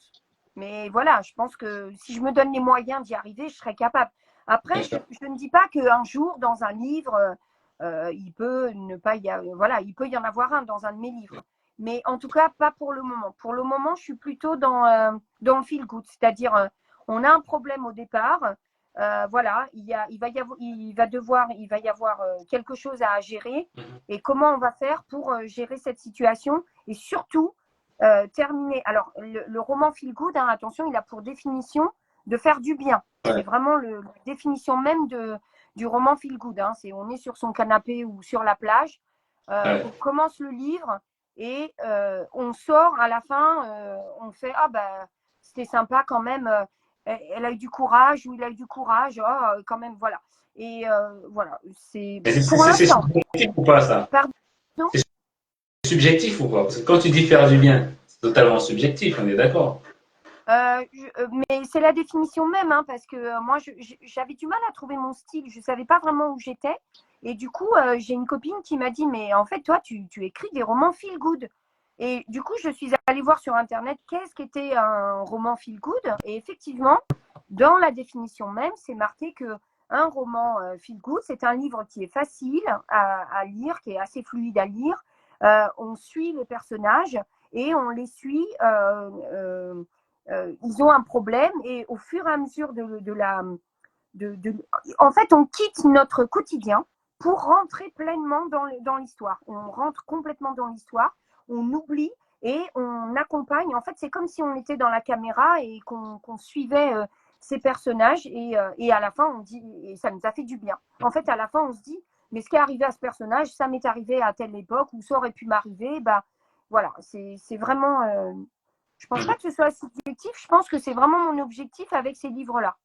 Mais voilà, je pense que si je me donne les moyens d'y arriver, je serai capable. Après, je ne dis pas qu'un jour, dans un livre, il peut ne pas y avoir, voilà, il peut y en avoir un dans un de mes livres. Mais en tout cas, pas pour le moment. Pour le moment, je suis plutôt dans le feel good, c'est-à-dire on a un problème au départ. Voilà, il va y avoir quelque chose à gérer. Et comment on va faire pour gérer cette situation et surtout terminer. Alors, le roman feel good, hein, attention, il a pour définition de faire du bien. C'est vraiment la définition même du roman feel good. Hein. On est sur son canapé ou sur la plage. On commence le livre et on sort à la fin. On fait ah ben c'était sympa quand même. Elle a eu du courage ou il a eu du courage. Oh, quand même voilà. Et voilà, c'est pour l'instant. C'est subjectif ou pas ça? Pardon. C'est subjectif ou pas? Parce que quand tu dis faire du bien, c'est totalement subjectif, on est d'accord. Mais c'est la définition même, hein, parce que moi, j'avais du mal à trouver mon style. Je ne savais pas vraiment où j'étais. Et du coup, j'ai une copine qui m'a dit, mais en fait, toi, tu écris des romans feel good. Et du coup, je suis allée voir sur Internet qu'est-ce qu'était un roman feel good. Et effectivement, dans la définition même, c'est marqué que un roman feel good, c'est un livre qui est facile à lire, qui est assez fluide à lire. On suit les personnages et on les suit. Ils ont un problème et au fur et à mesure en fait, on quitte notre quotidien pour rentrer pleinement dans l'histoire. On rentre complètement dans l'histoire, on oublie et on accompagne. En fait, c'est comme si on était dans la caméra et qu'on suivait ces personnages et à la fin, on dit, et ça nous a fait du bien. En fait, à la fin, on se dit, mais ce qui est arrivé à ce personnage, ça m'est arrivé à telle époque ou ça aurait pu m'arriver. Bah, voilà, c'est vraiment. Je ne pense pas que ce soit subjectif. Je pense que c'est vraiment mon objectif avec ces livres-là.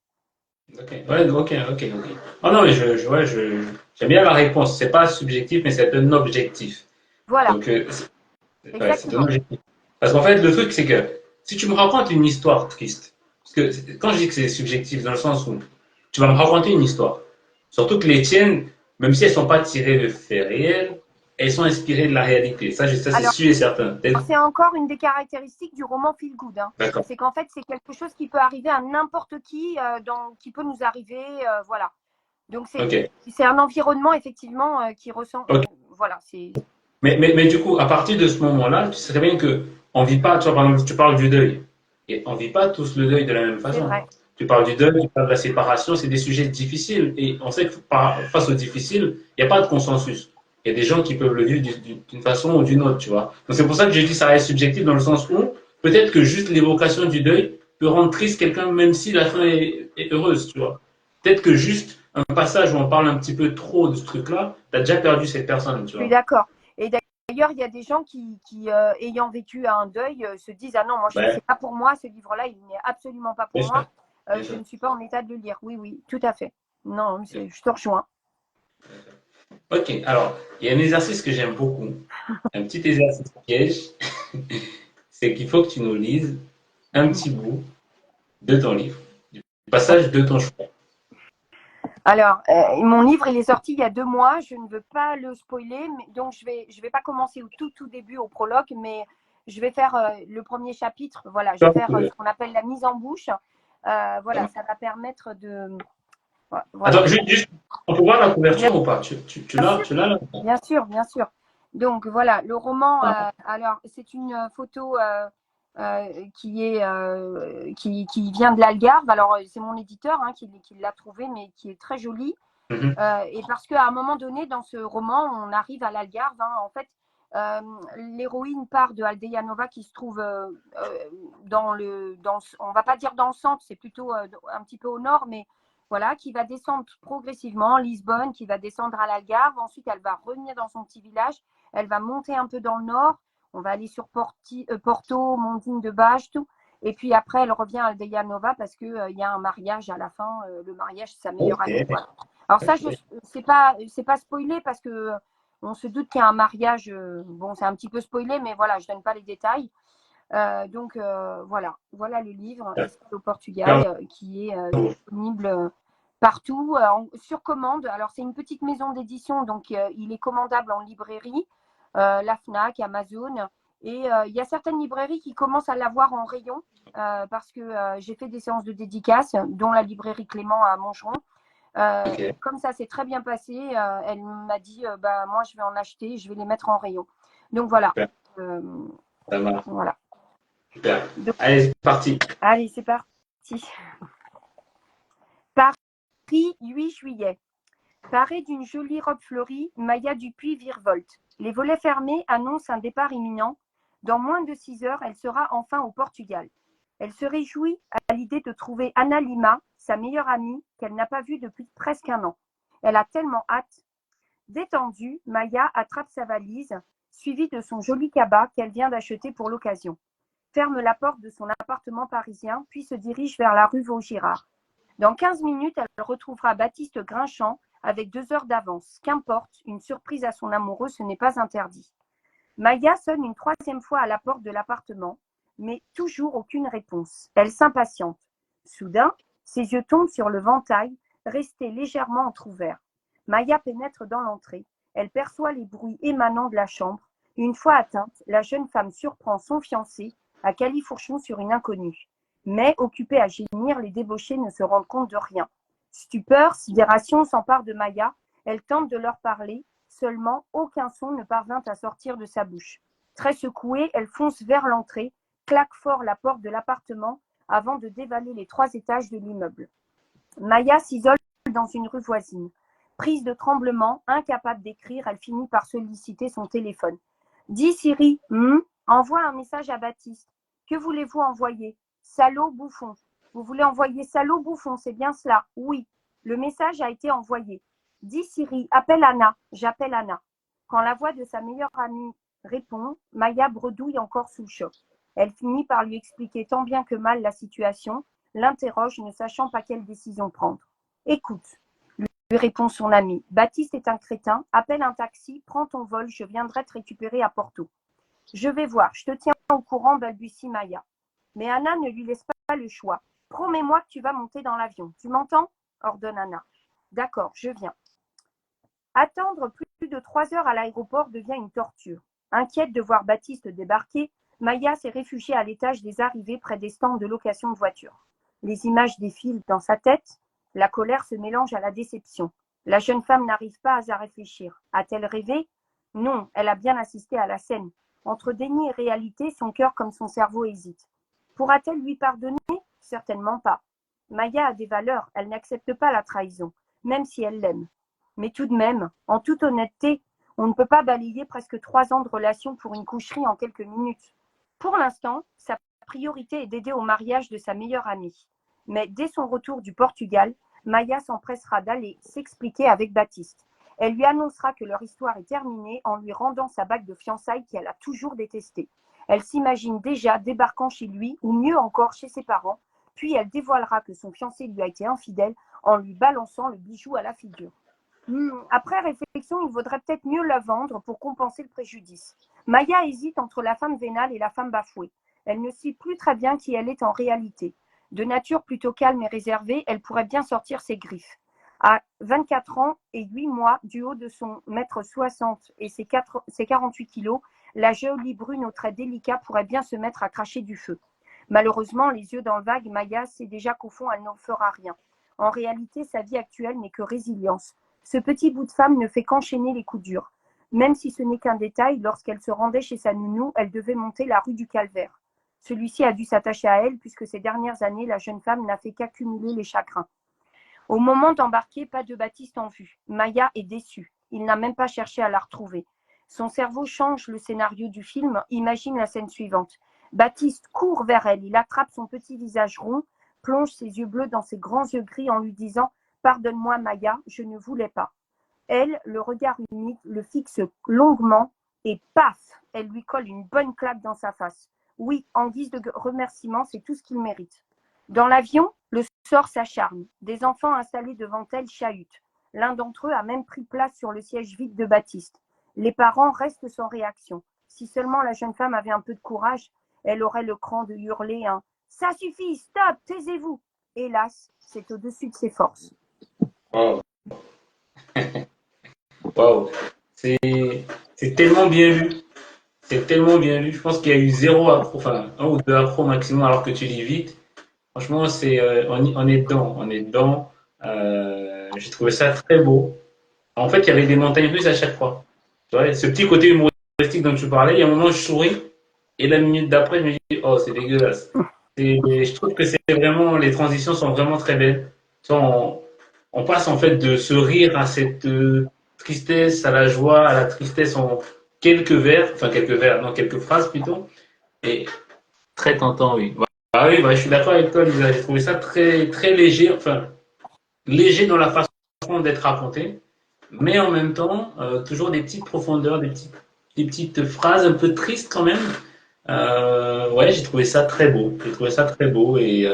Ok, ouais, ok. Oh non, mais j'aime bien la réponse. C'est pas subjectif, mais c'est un objectif. Voilà. Donc, c'est un Exactement. objectif. Parce qu'en fait, le truc, c'est que si tu me racontes une histoire triste, parce que quand je dis que c'est subjectif, dans le sens où tu vas me raconter une histoire, surtout que les tiennes, même si elles sont pas tirées de faits réels, elles sont inspirées de la réalité. Ça c'est sûr et certain. C'est encore une des caractéristiques du roman feel good. Hein. D'accord. C'est qu'en fait, c'est quelque chose qui peut arriver à n'importe qui, qui peut nous arriver. Voilà. Donc, c'est un environnement, effectivement, qui ressent. Okay. Voilà. Mais du coup, à partir de ce moment-là, tu sais bien que on vit pas, tu vois, par exemple, tu parles du deuil. Et on vit pas tous le deuil de la même façon. Tu parles du deuil, tu parles de la séparation, c'est des sujets difficiles. Et on sait que face aux difficiles, il n'y a pas de consensus. Il y a des gens qui peuvent le vivre d'une façon ou d'une autre, tu vois. Donc c'est pour ça que j'ai dit ça reste subjectif dans le sens où peut-être que juste l'évocation du deuil peut rendre triste quelqu'un même si la fin est heureuse, tu vois. Peut-être que juste un passage où on parle un petit peu trop de ce truc-là, tu as déjà perdu cette personne, tu vois. Je suis d'accord. Et d'ailleurs, il y a des gens qui ayant vécu un deuil, se disent ah non, moi, c'est pas pour moi, ce livre-là, il n'est absolument pas pour moi. Je ne suis pas en état de le lire. Oui, oui, tout à fait. Non, je te rejoins. Ok, alors, il y a un exercice que j'aime beaucoup, un petit exercice piège, c'est qu'il faut que tu nous lises un petit bout de ton livre, du passage de ton choix. Alors, mon livre, il est sorti il y a 2 mois. Je ne veux pas le spoiler, mais, donc je vais pas commencer au tout début, au prologue, mais je vais faire le premier chapitre. Voilà, je vais faire ce qu'on appelle la mise en bouche. Voilà, ça va permettre de. Voilà. Attends, juste, on peut voir la Bien, couverture ou pas? bien sûr, Tu l'as là? bien sûr, bien sûr. Donc voilà, le roman. Ah, Alors, c'est une photo qui vient de l'Algarve. Alors, c'est mon éditeur qui l'a trouvé, mais qui est très jolie. mhm. Et parce qu'à un moment donné, dans ce roman, on arrive à l'Algarve. En fait, l'héroïne part de Aldeyanova qui se trouve on va pas dire dans le centre, c'est plutôt un petit peu au nord, mais voilà, qui va descendre progressivement, Lisbonne, qui va descendre à l'Algarve. Ensuite, elle va revenir dans son petit village. Elle va monter un peu dans le nord. On va aller sur Porto, Mondine de Bages, tout. Et puis après, elle revient à Aldeyanova parce qu'il y a un mariage à la fin. Le mariage, c'est sa meilleure Ok, amie. Voilà. Alors ça, ok. c'est pas spoilé parce que on se doute qu'il y a un mariage. Bon, c'est un petit peu spoilé, mais voilà, je donne pas les détails. Donc voilà le livre Escale au Portugal qui est disponible partout sur commande. Alors c'est une petite maison d'édition, donc il est commandable en librairie, la Fnac, Amazon, et il y a certaines librairies qui commencent à l'avoir en rayon parce que j'ai fait des séances de dédicace, dont la librairie Clément à Montgeron. Ok, Comme ça s'est très bien passé, elle m'a dit bah moi je vais en acheter, je vais les mettre en rayon. Donc voilà. super, Euh, ça marche, voilà. super. Donc, Allez, c'est parti. allez, c'est parti. Paris, 8 juillet. Parée d'une jolie robe fleurie, Maya Dupuis virevolte. Les volets fermés annoncent un départ imminent. Dans moins de 6 heures, elle sera enfin au Portugal. Elle se réjouit à l'idée de trouver Anna Lima, sa meilleure amie, qu'elle n'a pas vue depuis presque un an. Elle a tellement hâte. Détendue, Maya attrape sa valise, suivie de son joli cabas qu'elle vient d'acheter pour l'occasion. Ferme la porte de son appartement parisien, puis se dirige vers la rue Vaugirard. Dans 15 minutes, elle retrouvera Baptiste Grinchamp avec 2 heures d'avance. Qu'importe, une surprise à son amoureux, ce n'est pas interdit. Maya sonne une troisième fois à la porte de l'appartement, mais toujours aucune réponse. Elle s'impatiente. Soudain, ses yeux tombent sur le ventail, resté légèrement entrouvert. Maya pénètre dans l'entrée. Elle perçoit les bruits émanant de la chambre. Une fois atteinte, la jeune femme surprend son fiancé à califourchon sur une inconnue. Mais, occupée à gémir, les débauchés ne se rendent compte de rien. Stupeur, sidération s'empare de Maya. Elle tente de leur parler, seulement aucun son ne parvint à sortir de sa bouche. Très secouée, elle fonce vers l'entrée, claque fort la porte de l'appartement avant de dévaler les 3 étages de l'immeuble. Maya s'isole dans une rue voisine. Prise de tremblement, incapable d'écrire, elle finit par solliciter son téléphone. Dis Siri, envoie un message à Baptiste. Que voulez-vous envoyer? Salaud bouffon. Vous voulez envoyer salaud bouffon, c'est bien cela? Oui. Le message a été envoyé. Dis Siri, appelle Anna. J'appelle Anna. Quand la voix de sa meilleure amie répond, Maya bredouille encore sous le choc. Elle finit par lui expliquer tant bien que mal la situation, l'interroge, ne sachant pas quelle décision prendre. Écoute, lui répond son ami. Baptiste est un crétin. Appelle un taxi, prends ton vol, je viendrai te récupérer à Porto. Je vais voir, je te tiens au courant, balbutie Maya. Mais Anna ne lui laisse pas le choix. Promets-moi que tu vas monter dans l'avion. Tu m'entends? Ordonne Anna. D'accord, je viens. Attendre plus de 3 heures à l'aéroport devient une torture. Inquiète de voir Baptiste débarquer, Maya s'est réfugiée à l'étage des arrivées près des stands de location de voitures. Les images défilent dans sa tête. La colère se mélange à la déception. La jeune femme n'arrive pas à réfléchir. A-t-elle rêvé? Non, elle a bien assisté à la scène. Entre déni et réalité, son cœur comme son cerveau hésite. Pourra-t-elle lui pardonner? Certainement pas. Maya a des valeurs, elle n'accepte pas la trahison, même si elle l'aime. Mais tout de même, en toute honnêteté, on ne peut pas balayer presque 3 ans de relation pour une coucherie en quelques minutes. Pour l'instant, sa priorité est d'aider au mariage de sa meilleure amie. Mais dès son retour du Portugal, Maya s'empressera d'aller s'expliquer avec Baptiste. Elle lui annoncera que leur histoire est terminée en lui rendant sa bague de fiançailles qu'elle a toujours détestée. Elle s'imagine déjà débarquant chez lui, ou mieux encore chez ses parents, puis elle dévoilera que son fiancé lui a été infidèle en lui balançant le bijou à la figure. Après réflexion, il vaudrait peut-être mieux la vendre pour compenser le préjudice. Maya hésite entre la femme vénale et la femme bafouée. Elle ne sait plus très bien qui elle est en réalité. De nature plutôt calme et réservée, elle pourrait bien sortir ses griffes. À 24 ans et 8 mois, du haut de son 1,60 m et ses 48 kilos, la jolie brune aux traits délicats pourrait bien se mettre à cracher du feu. Malheureusement, les yeux dans le vague, Maya sait déjà qu'au fond, elle n'en fera rien. En réalité, sa vie actuelle n'est que résilience. Ce petit bout de femme ne fait qu'enchaîner les coups durs. Même si ce n'est qu'un détail, lorsqu'elle se rendait chez sa nounou, elle devait monter la rue du Calvaire. Celui-ci a dû s'attacher à elle puisque ces dernières années, la jeune femme n'a fait qu'accumuler les chagrins. Au moment d'embarquer, pas de Baptiste en vue. Maya est déçue. Il n'a même pas cherché à la retrouver. Son cerveau change le scénario du film, imagine la scène suivante. Baptiste court vers elle, il attrape son petit visage rond, plonge ses yeux bleus dans ses grands yeux gris en lui disant « Pardonne-moi Maya, je ne voulais pas ». Elle, le regard humide, le fixe longuement et paf, elle lui colle une bonne claque dans sa face. Oui, en guise de remerciement, c'est tout ce qu'il mérite. Dans l'avion, le sort s'acharne. Des enfants installés devant elle chahutent. L'un d'entre eux a même pris place sur le siège vide de Baptiste. Les parents restent sans réaction. Si seulement la jeune femme avait un peu de courage, elle aurait le cran de hurler un « Ça suffit, stop, taisez-vous !» Hélas, c'est au-dessus de ses forces. Wow. Wow. C'est c'est tellement bien lu. C'est tellement bien lu. Je pense qu'il y a eu zéro accro, enfin, un ou deux accros maximum alors que tu lis vite. Franchement, on est dedans. On est dedans. J'ai trouvé ça très beau. En fait, il y avait des montagnes russes à chaque fois. Tu vois, ce petit côté humoristique dont tu parlais, il y a un moment, je souris, et la minute d'après, je me dis, oh, c'est dégueulasse. Je trouve que c'est vraiment, les transitions sont vraiment très belles. Tu vois, on passe en fait de ce rire à cette tristesse, à la joie, à la tristesse en quelques vers, non, quelques phrases plutôt. Et très tentant, oui. Ah oui, bah, je suis d'accord avec toi, Lisa. J'ai trouvé ça très, très léger, enfin, léger dans la façon d'être raconté, mais en même temps, toujours des petites profondeurs, des petites phrases un peu tristes quand même. Ouais, j'ai trouvé ça très beau. J'ai trouvé ça très beau et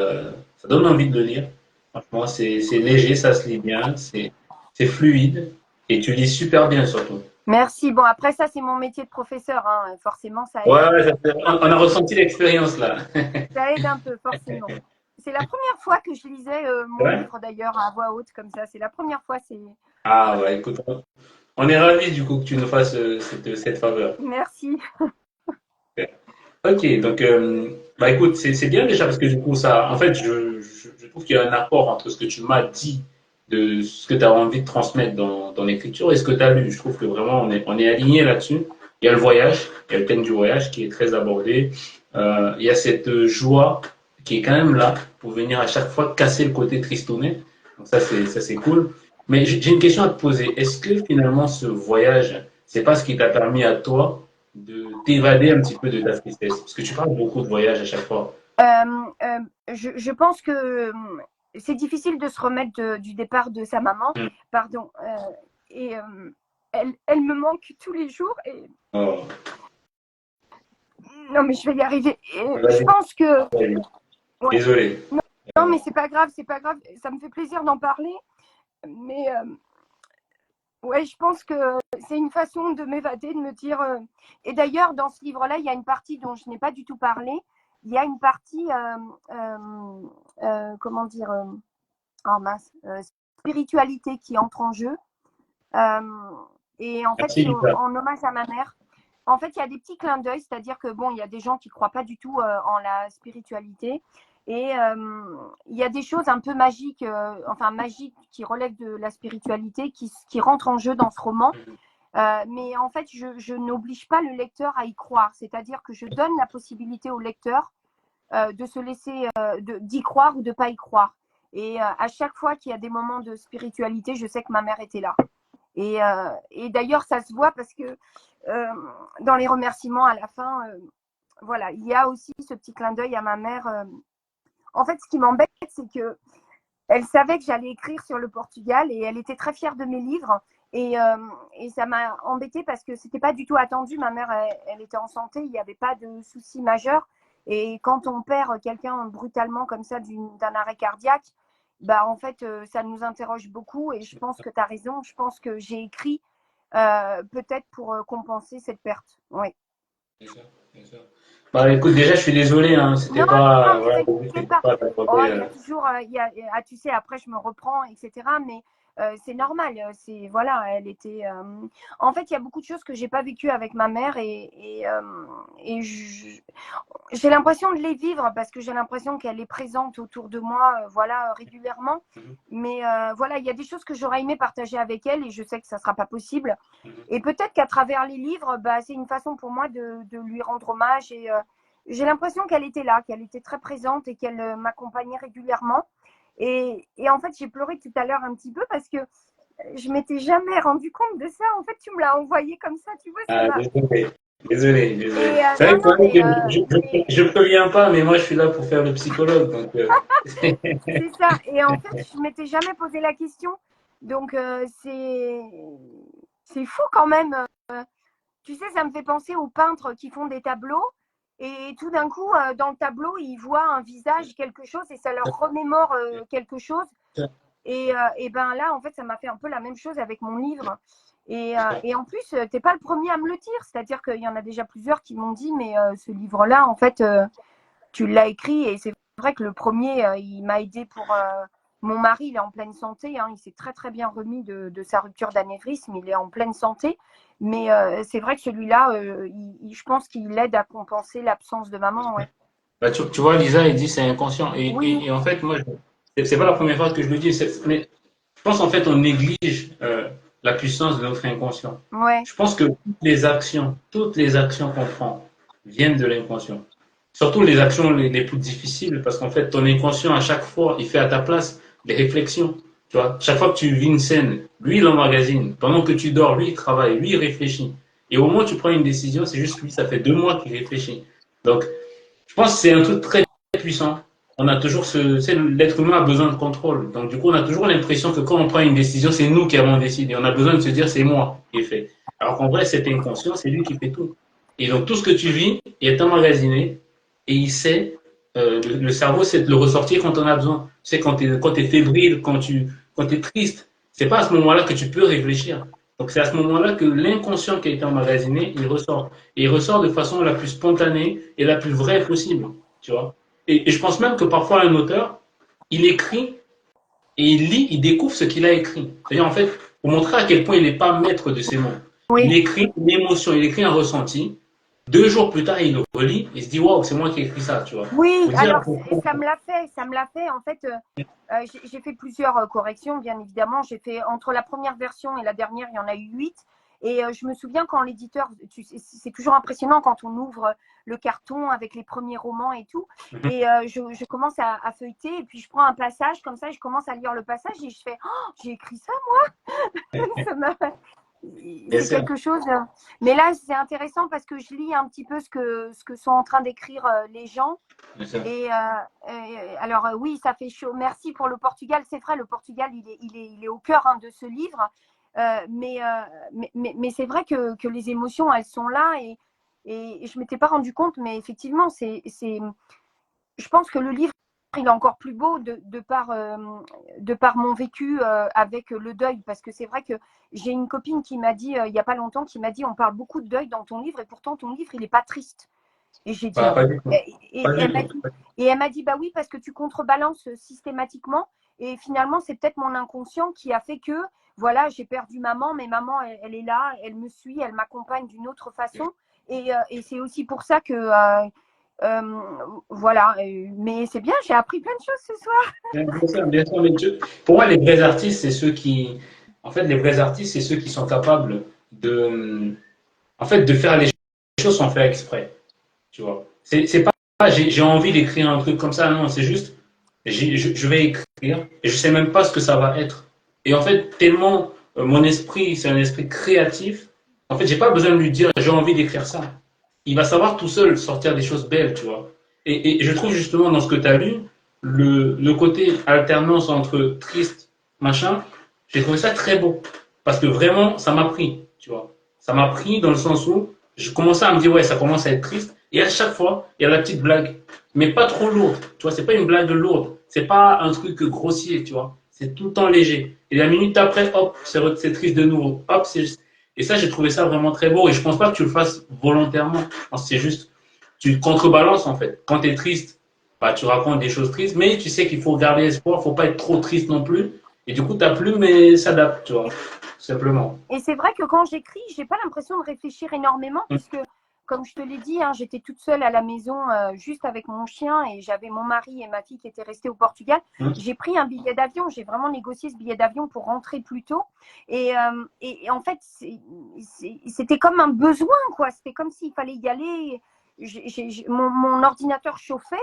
ça donne envie de le lire. Franchement, c'est léger, ça se lit bien, c'est fluide et tu lis super bien surtout. Merci. Bon, après ça, c'est mon métier de professeur. Hein. Forcément, ça aide. Ouais, on a ressenti l'expérience là. Ça aide un peu, forcément. C'est la première fois que je lisais mon Ouais. livre, d'ailleurs, à voix haute, comme ça. C'est la première fois. C'est Ah ouais, écoute, on est ravis du coup que tu nous fasses cette faveur. Merci. Ok, donc bah écoute, c'est bien déjà parce que du coup ça, en fait, je trouve qu'il y a un rapport entre ce que tu m'as dit de ce que tu as envie de transmettre dans l'écriture et ce que tu as lu. Je trouve que vraiment on est aligné là-dessus. Il y a le voyage, il y a le thème du voyage qui est très abordé. Il y a cette joie qui est quand même là pour venir à chaque fois casser le côté tristounet. Donc ça c'est cool. Mais j'ai une question à te poser. Est-ce que finalement ce voyage, c'est pas ce qui t'a permis à toi de t'évader un petit peu de ta tristesse? Parce que tu parles beaucoup de voyage à chaque fois. Je pense que c'est difficile de se remettre du départ de sa maman. Mm. Pardon. Et elle me manque tous les jours. Et... Oh, Non, mais je vais y arriver. Et je vas-y, pense que. Ouais. désolé. Non, non, mais c'est pas grave, c'est pas grave. Ça me fait plaisir d'en parler. Mais ouais, je pense que c'est une façon de m'évader, de me dire. Et d'ailleurs, dans ce livre-là, il y a une partie dont je n'ai pas du tout parlé. Il y a une partie, comment dire, oh mince, spiritualité qui entre en jeu. Et en fait, Merci, c'est Lisa. en hommage à ma mère. En fait, il y a des petits clins d'œil, c'est-à-dire que bon, il y a des gens qui ne croient pas du tout en la spiritualité. Et il y a des choses un peu magiques, enfin magiques, qui relèvent de la spiritualité, qui rentrent en jeu dans ce roman. Mais en fait, je n'oblige pas le lecteur à y croire. C'est-à-dire que je donne la possibilité au lecteur de se laisser, d'y croire ou de ne pas y croire. Et à chaque fois qu'il y a des moments de spiritualité, je sais que ma mère était là. Et d'ailleurs, ça se voit parce que dans les remerciements à la fin, voilà, il y a aussi ce petit clin d'œil à ma mère. En fait, ce qui m'embête, c'est que elle savait que j'allais écrire sur le Portugal et elle était très fière de mes livres. Et ça m'a embêtée parce que c'était pas du tout attendu. Ma mère, elle était en santé, il n'y avait pas de soucis majeurs. Et quand on perd quelqu'un brutalement comme ça d'un arrêt cardiaque, bah en fait, ça nous interroge beaucoup. Et je pense que tu as raison. Je pense que j'ai écrit peut-être pour compenser cette perte. Oui. Bien sûr, bien sûr. Bah écoute, déjà, je suis désolé, hein, Non, c'était non, pas, mais voilà, le but t'inquiète n'était pas. pas Oh, d'aborder. il y a toujours, ah, tu sais, après je me reprends, etc. Mais c'est normal. C'est voilà, elle était. En fait, il y a beaucoup de choses que j'ai pas vécues avec ma mère et j'ai l'impression de les vivre parce que j'ai l'impression qu'elle est présente autour de moi, voilà, régulièrement. Mhm, Mais voilà, il y a des choses que j'aurais aimé partager avec elle et je sais que ça sera pas possible. mhm. Et peut-être qu'à travers les livres, bah, c'est une façon pour moi de lui rendre hommage et j'ai l'impression qu'elle était là, qu'elle était très présente et qu'elle m'accompagnait régulièrement. Et en fait, j'ai pleuré tout à l'heure un petit peu parce que je m'étais jamais rendu compte de ça. En fait, tu me l'as envoyé comme ça, tu vois, ça Ah, m'a. désolé, désolé, désolé. Et C'est vrai non, que, non, mais, je préviens pas, mais moi, je suis là pour faire le psychologue, donc, c'est ça. Et en fait, je m'étais jamais posé la question. Donc, c'est fou quand même. Tu sais, ça me fait penser aux peintres qui font des tableaux. Et tout d'un coup, dans le tableau, ils voient un visage, quelque chose, et ça leur remémore quelque chose. Et ben là, en fait, ça m'a fait un peu la même chose avec mon livre. Et en plus, t'es pas le premier à me le dire. C'est-à-dire qu'il y en a déjà plusieurs qui m'ont dit, mais ce livre-là, en fait, tu l'as écrit. Et c'est vrai que le premier, il m'a aidé pour. Mon mari, il est en pleine santé. Hein, il s'est très, très bien remis de sa rupture d'anévrisme. Il est en pleine santé. Mais c'est vrai que celui-là, je pense qu'il aide à compenser l'absence de maman. Ouais. bah, tu vois, Lisa, il dit c'est inconscient. Oui, Et en fait, moi, c'est pas la première fois que je le dis, mais je pense en fait on néglige la puissance de notre inconscient. ouais. Je pense que toutes les actions qu'on prend viennent de l'inconscient. Surtout les actions les plus difficiles, parce qu'en fait, ton inconscient, à chaque fois, il fait à ta place des réflexions. Tu vois, chaque fois que tu vis une scène, lui, il emmagasine. Pendant que tu dors, lui, il travaille, lui, il réfléchit. Et au moment où tu prends une décision, c'est juste lui, ça fait 2 mois qu'il réfléchit. Donc, je pense que c'est un truc très puissant. On a toujours l'être humain a besoin de contrôle. Donc, du coup, on a toujours l'impression que quand on prend une décision, c'est nous qui avons décidé. On a besoin de se dire, c'est moi qui ai fait. Alors qu'en vrai, cet inconscient, c'est lui qui fait tout. Et donc, tout ce que tu vis est emmagasiné et il sait, le cerveau sait de le ressortir quand on a besoin. Tu sais, quand es fébrile, quand tu es triste, c'est pas à ce moment-là que tu peux réfléchir. Donc, c'est à ce moment-là que l'inconscient qui a été emmagasiné, il ressort. Et il ressort de façon la plus spontanée et la plus vraie possible. Tu vois. Et je pense même que parfois, un auteur, il écrit et il lit, il découvre ce qu'il a écrit. C'est-à-dire, en fait, pour montrer à quel point il n'est pas maître de ses mots. Il Oui. écrit une émotion, il écrit un ressenti. 2 jours plus tard, il le relit et se dit waouh, c'est moi qui ai écrit ça, tu vois. Oui, Faut dire alors ça me l'a fait, ça me l'a fait. En fait, j'ai fait plusieurs corrections, bien évidemment. J'ai fait entre la première version et la dernière, il y en a eu 8. Et je me souviens quand l'éditeur, c'est toujours impressionnant quand on ouvre le carton avec les premiers romans et tout. Et je commence à feuilleter et puis je prends un passage comme ça, je commence à lire le passage et je fais, oh, j'ai écrit ça moi. Ça m'a- bien c'est sûr, quelque chose. Mais là, c'est intéressant parce que je lis un petit peu ce que sont en train d'écrire les gens. bien sûr. Alors oui, ça fait chaud. Merci pour le Portugal. C'est vrai, le Portugal, il est au cœur hein, de ce livre. Mais c'est vrai que les émotions, elles sont là et je m'étais pas rendu compte, mais effectivement, je pense que le livre, il est encore plus beau de par mon vécu avec le deuil, parce que c'est vrai que j'ai une copine qui m'a dit, il n'y a pas longtemps, qui m'a dit, on parle beaucoup de deuil dans ton livre, et pourtant ton livre, il n'est pas triste. Et j'ai dit, Pas, ah pas bon. du tout. Et Pas du elle m'a tout. dit, bah oui, parce que tu contrebalances systématiquement. Et finalement, c'est peut-être mon inconscient qui a fait que, voilà, j'ai perdu maman, mais maman, elle est là, elle me suit, elle m'accompagne d'une autre façon. Et c'est aussi pour ça que, voilà. Mais c'est bien, j'ai appris plein de choses ce soir. Bien sûr, mais pour moi, les vrais artistes, c'est ceux qui, en fait, les vrais artistes, c'est ceux qui sont capables de, en fait, de faire les choses sans faire exprès. Tu vois. C'est pas, j'ai envie d'écrire un truc comme ça, non, c'est juste, je vais écrire et je sais même pas ce que ça va être. Et en fait, tellement mon esprit, c'est un esprit créatif, en fait, j'ai pas besoin de lui dire j'ai envie d'écrire ça. Il va savoir tout seul sortir des choses belles, tu vois. Et je trouve justement dans ce que tu as lu, le côté alternance entre triste, machin, j'ai trouvé ça très beau. Parce que vraiment, ça m'a pris, tu vois. Ça m'a pris dans le sens où je commençais à me dire, ouais, ça commence à être triste. Et à chaque fois, il y a la petite blague. Mais pas trop lourde. Tu vois, c'est pas une blague lourde. C'est pas un truc grossier, tu vois. C'est tout le temps léger. Et la minute après, hop, c'est triste de nouveau. Et ça, j'ai trouvé ça vraiment très beau. Et je pense pas que tu le fasses volontairement. C'est juste, tu contrebalances en fait. Quand tu es triste, bah, tu racontes des choses tristes, mais tu sais qu'il faut garder espoir, faut pas être trop triste non plus. Et du coup, ta plume s'adapte, tu vois, simplement. Et c'est vrai que quand j'écris, j'ai pas l'impression de réfléchir énormément puisque, comme je te l'ai dit, hein, j'étais toute seule à la maison juste avec mon chien et j'avais mon mari et ma fille qui étaient restés au Portugal. J'ai pris un billet d'avion, j'ai vraiment négocié ce billet d'avion pour rentrer plus tôt. Et en fait, c'était comme un besoin, quoi. C'était comme s'il fallait y aller. Mon ordinateur chauffait.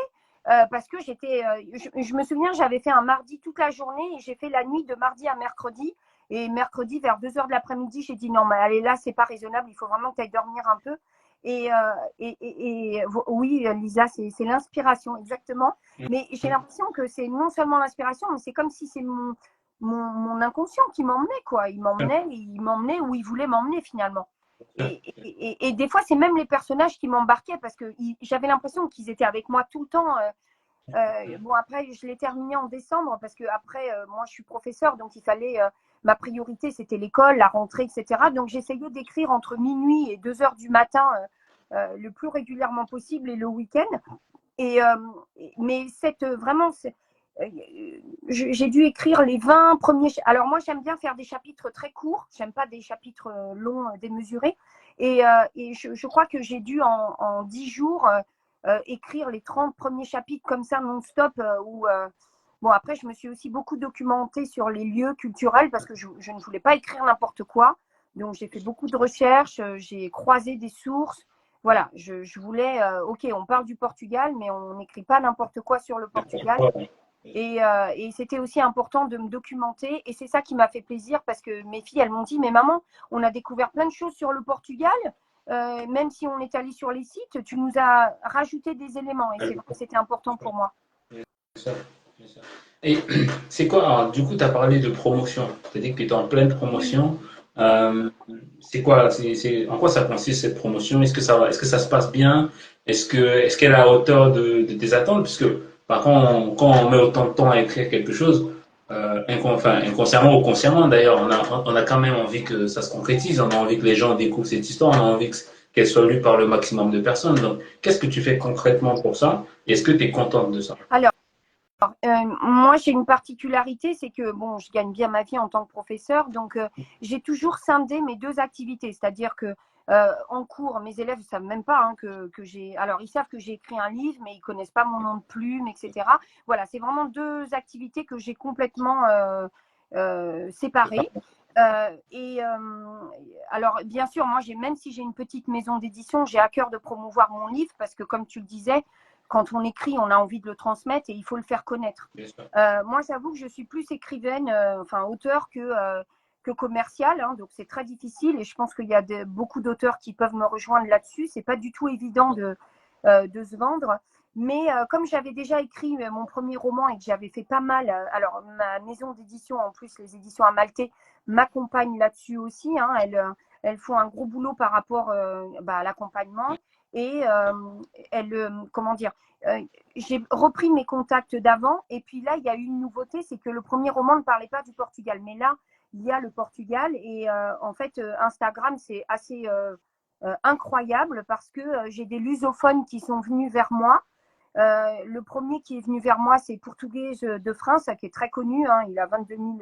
Parce que je me souviens, j'avais fait un mardi toute la journée et j'ai fait la nuit de mardi à mercredi. Et mercredi, vers 2 heures de l'après-midi, j'ai dit non, mais allez, là, c'est pas raisonnable, il faut vraiment que tu ailles dormir un peu. Oui, Lisa, c'est l'inspiration, exactement. Mais j'ai l'impression que c'est non seulement l'inspiration, mais c'est comme si c'est mon inconscient qui m'emmenait, quoi. Il m'emmenait où il voulait m'emmener finalement. Et des fois, c'est même les personnages qui m'embarquaient parce que j'avais l'impression qu'ils étaient avec moi tout le temps. Bon, après, je l'ai terminé en décembre parce que après, moi, je suis professeure, donc il fallait. Ma priorité, c'était l'école, la rentrée, etc. Donc, j'essayais d'écrire entre minuit et 2 heures du matin le plus régulièrement possible et le week-end. Mais vraiment, j'ai dû écrire les 20 premiers. Alors, moi, j'aime bien faire des chapitres très courts. J'aime pas des chapitres longs, démesurés. Et je crois que j'ai dû en 10 jours écrire les 30 premiers chapitres comme ça non-stop. Bon, après, je me suis aussi beaucoup documentée sur les lieux culturels parce que je ne voulais pas écrire n'importe quoi. Donc, j'ai fait beaucoup de recherches, j'ai croisé des sources. Voilà, je voulais, ok, on parle du Portugal, mais on n'écrit pas n'importe quoi sur le Portugal. Et c'était aussi important de me documenter. Et c'est ça qui m'a fait plaisir parce que mes filles, elles m'ont dit, mais maman, on a découvert plein de choses sur le Portugal. Même si on est allé sur les sites, tu nous as rajouté des éléments. Et c'est vrai que c'était important pour moi. Et c'est quoi, alors, du coup, tu as parlé de promotion. Tu as dit que tu étais en pleine Oui. promotion. Euh, c'est quoi, en quoi ça consiste cette promotion? Est-ce que ça va, est-ce que ça se passe bien? Est-ce qu'elle est à la hauteur de tes attentes? Puisque, bah, quand on met autant de temps à écrire quelque chose, inconsciemment ou consciemment d'ailleurs, on a quand même envie que ça se concrétise. On a envie que les gens découvrent cette histoire. On a envie qu'elle soit lue par le maximum de personnes. Donc, qu'est-ce que tu fais concrètement pour ça? Est-ce que tu es contente de ça? Alors, moi, j'ai une particularité, c'est que bon, je gagne bien ma vie en tant que professeur, donc j'ai toujours scindé mes deux activités, c'est-à-dire que en cours, mes élèves ne savent même pas hein, que j'ai. Alors, ils savent que j'ai écrit un livre, mais ils connaissent pas mon nom de plume, etc. Voilà, c'est vraiment deux activités que j'ai complètement séparées. Alors, bien sûr, moi, même si j'ai une petite maison d'édition, j'ai à cœur de promouvoir mon livre parce que, comme tu le disais, quand on écrit, on a envie de le transmettre et il faut le faire connaître. Moi, j'avoue que je suis plus écrivaine, enfin auteur que commerciale, hein, donc c'est très difficile et je pense qu'il y a beaucoup d'auteurs qui peuvent me rejoindre là-dessus. C'est pas du tout évident de se vendre. Mais comme j'avais déjà écrit mon premier roman et que j'avais fait pas mal, alors ma maison d'édition, en plus les éditions à Maltais, m'accompagnent là-dessus aussi. Hein, elles font un gros boulot par rapport à l'accompagnement. Et comment dire, j'ai repris mes contacts d'avant. Et puis là, il y a eu une nouveauté, c'est que le premier roman ne parlait pas du Portugal. Mais là, il y a le Portugal. Et en fait, Instagram, c'est assez incroyable parce que j'ai des lusophones qui sont venus vers moi. Le premier qui est venu vers moi, c'est Português de France, qui est très connu. Hein, il a 22 000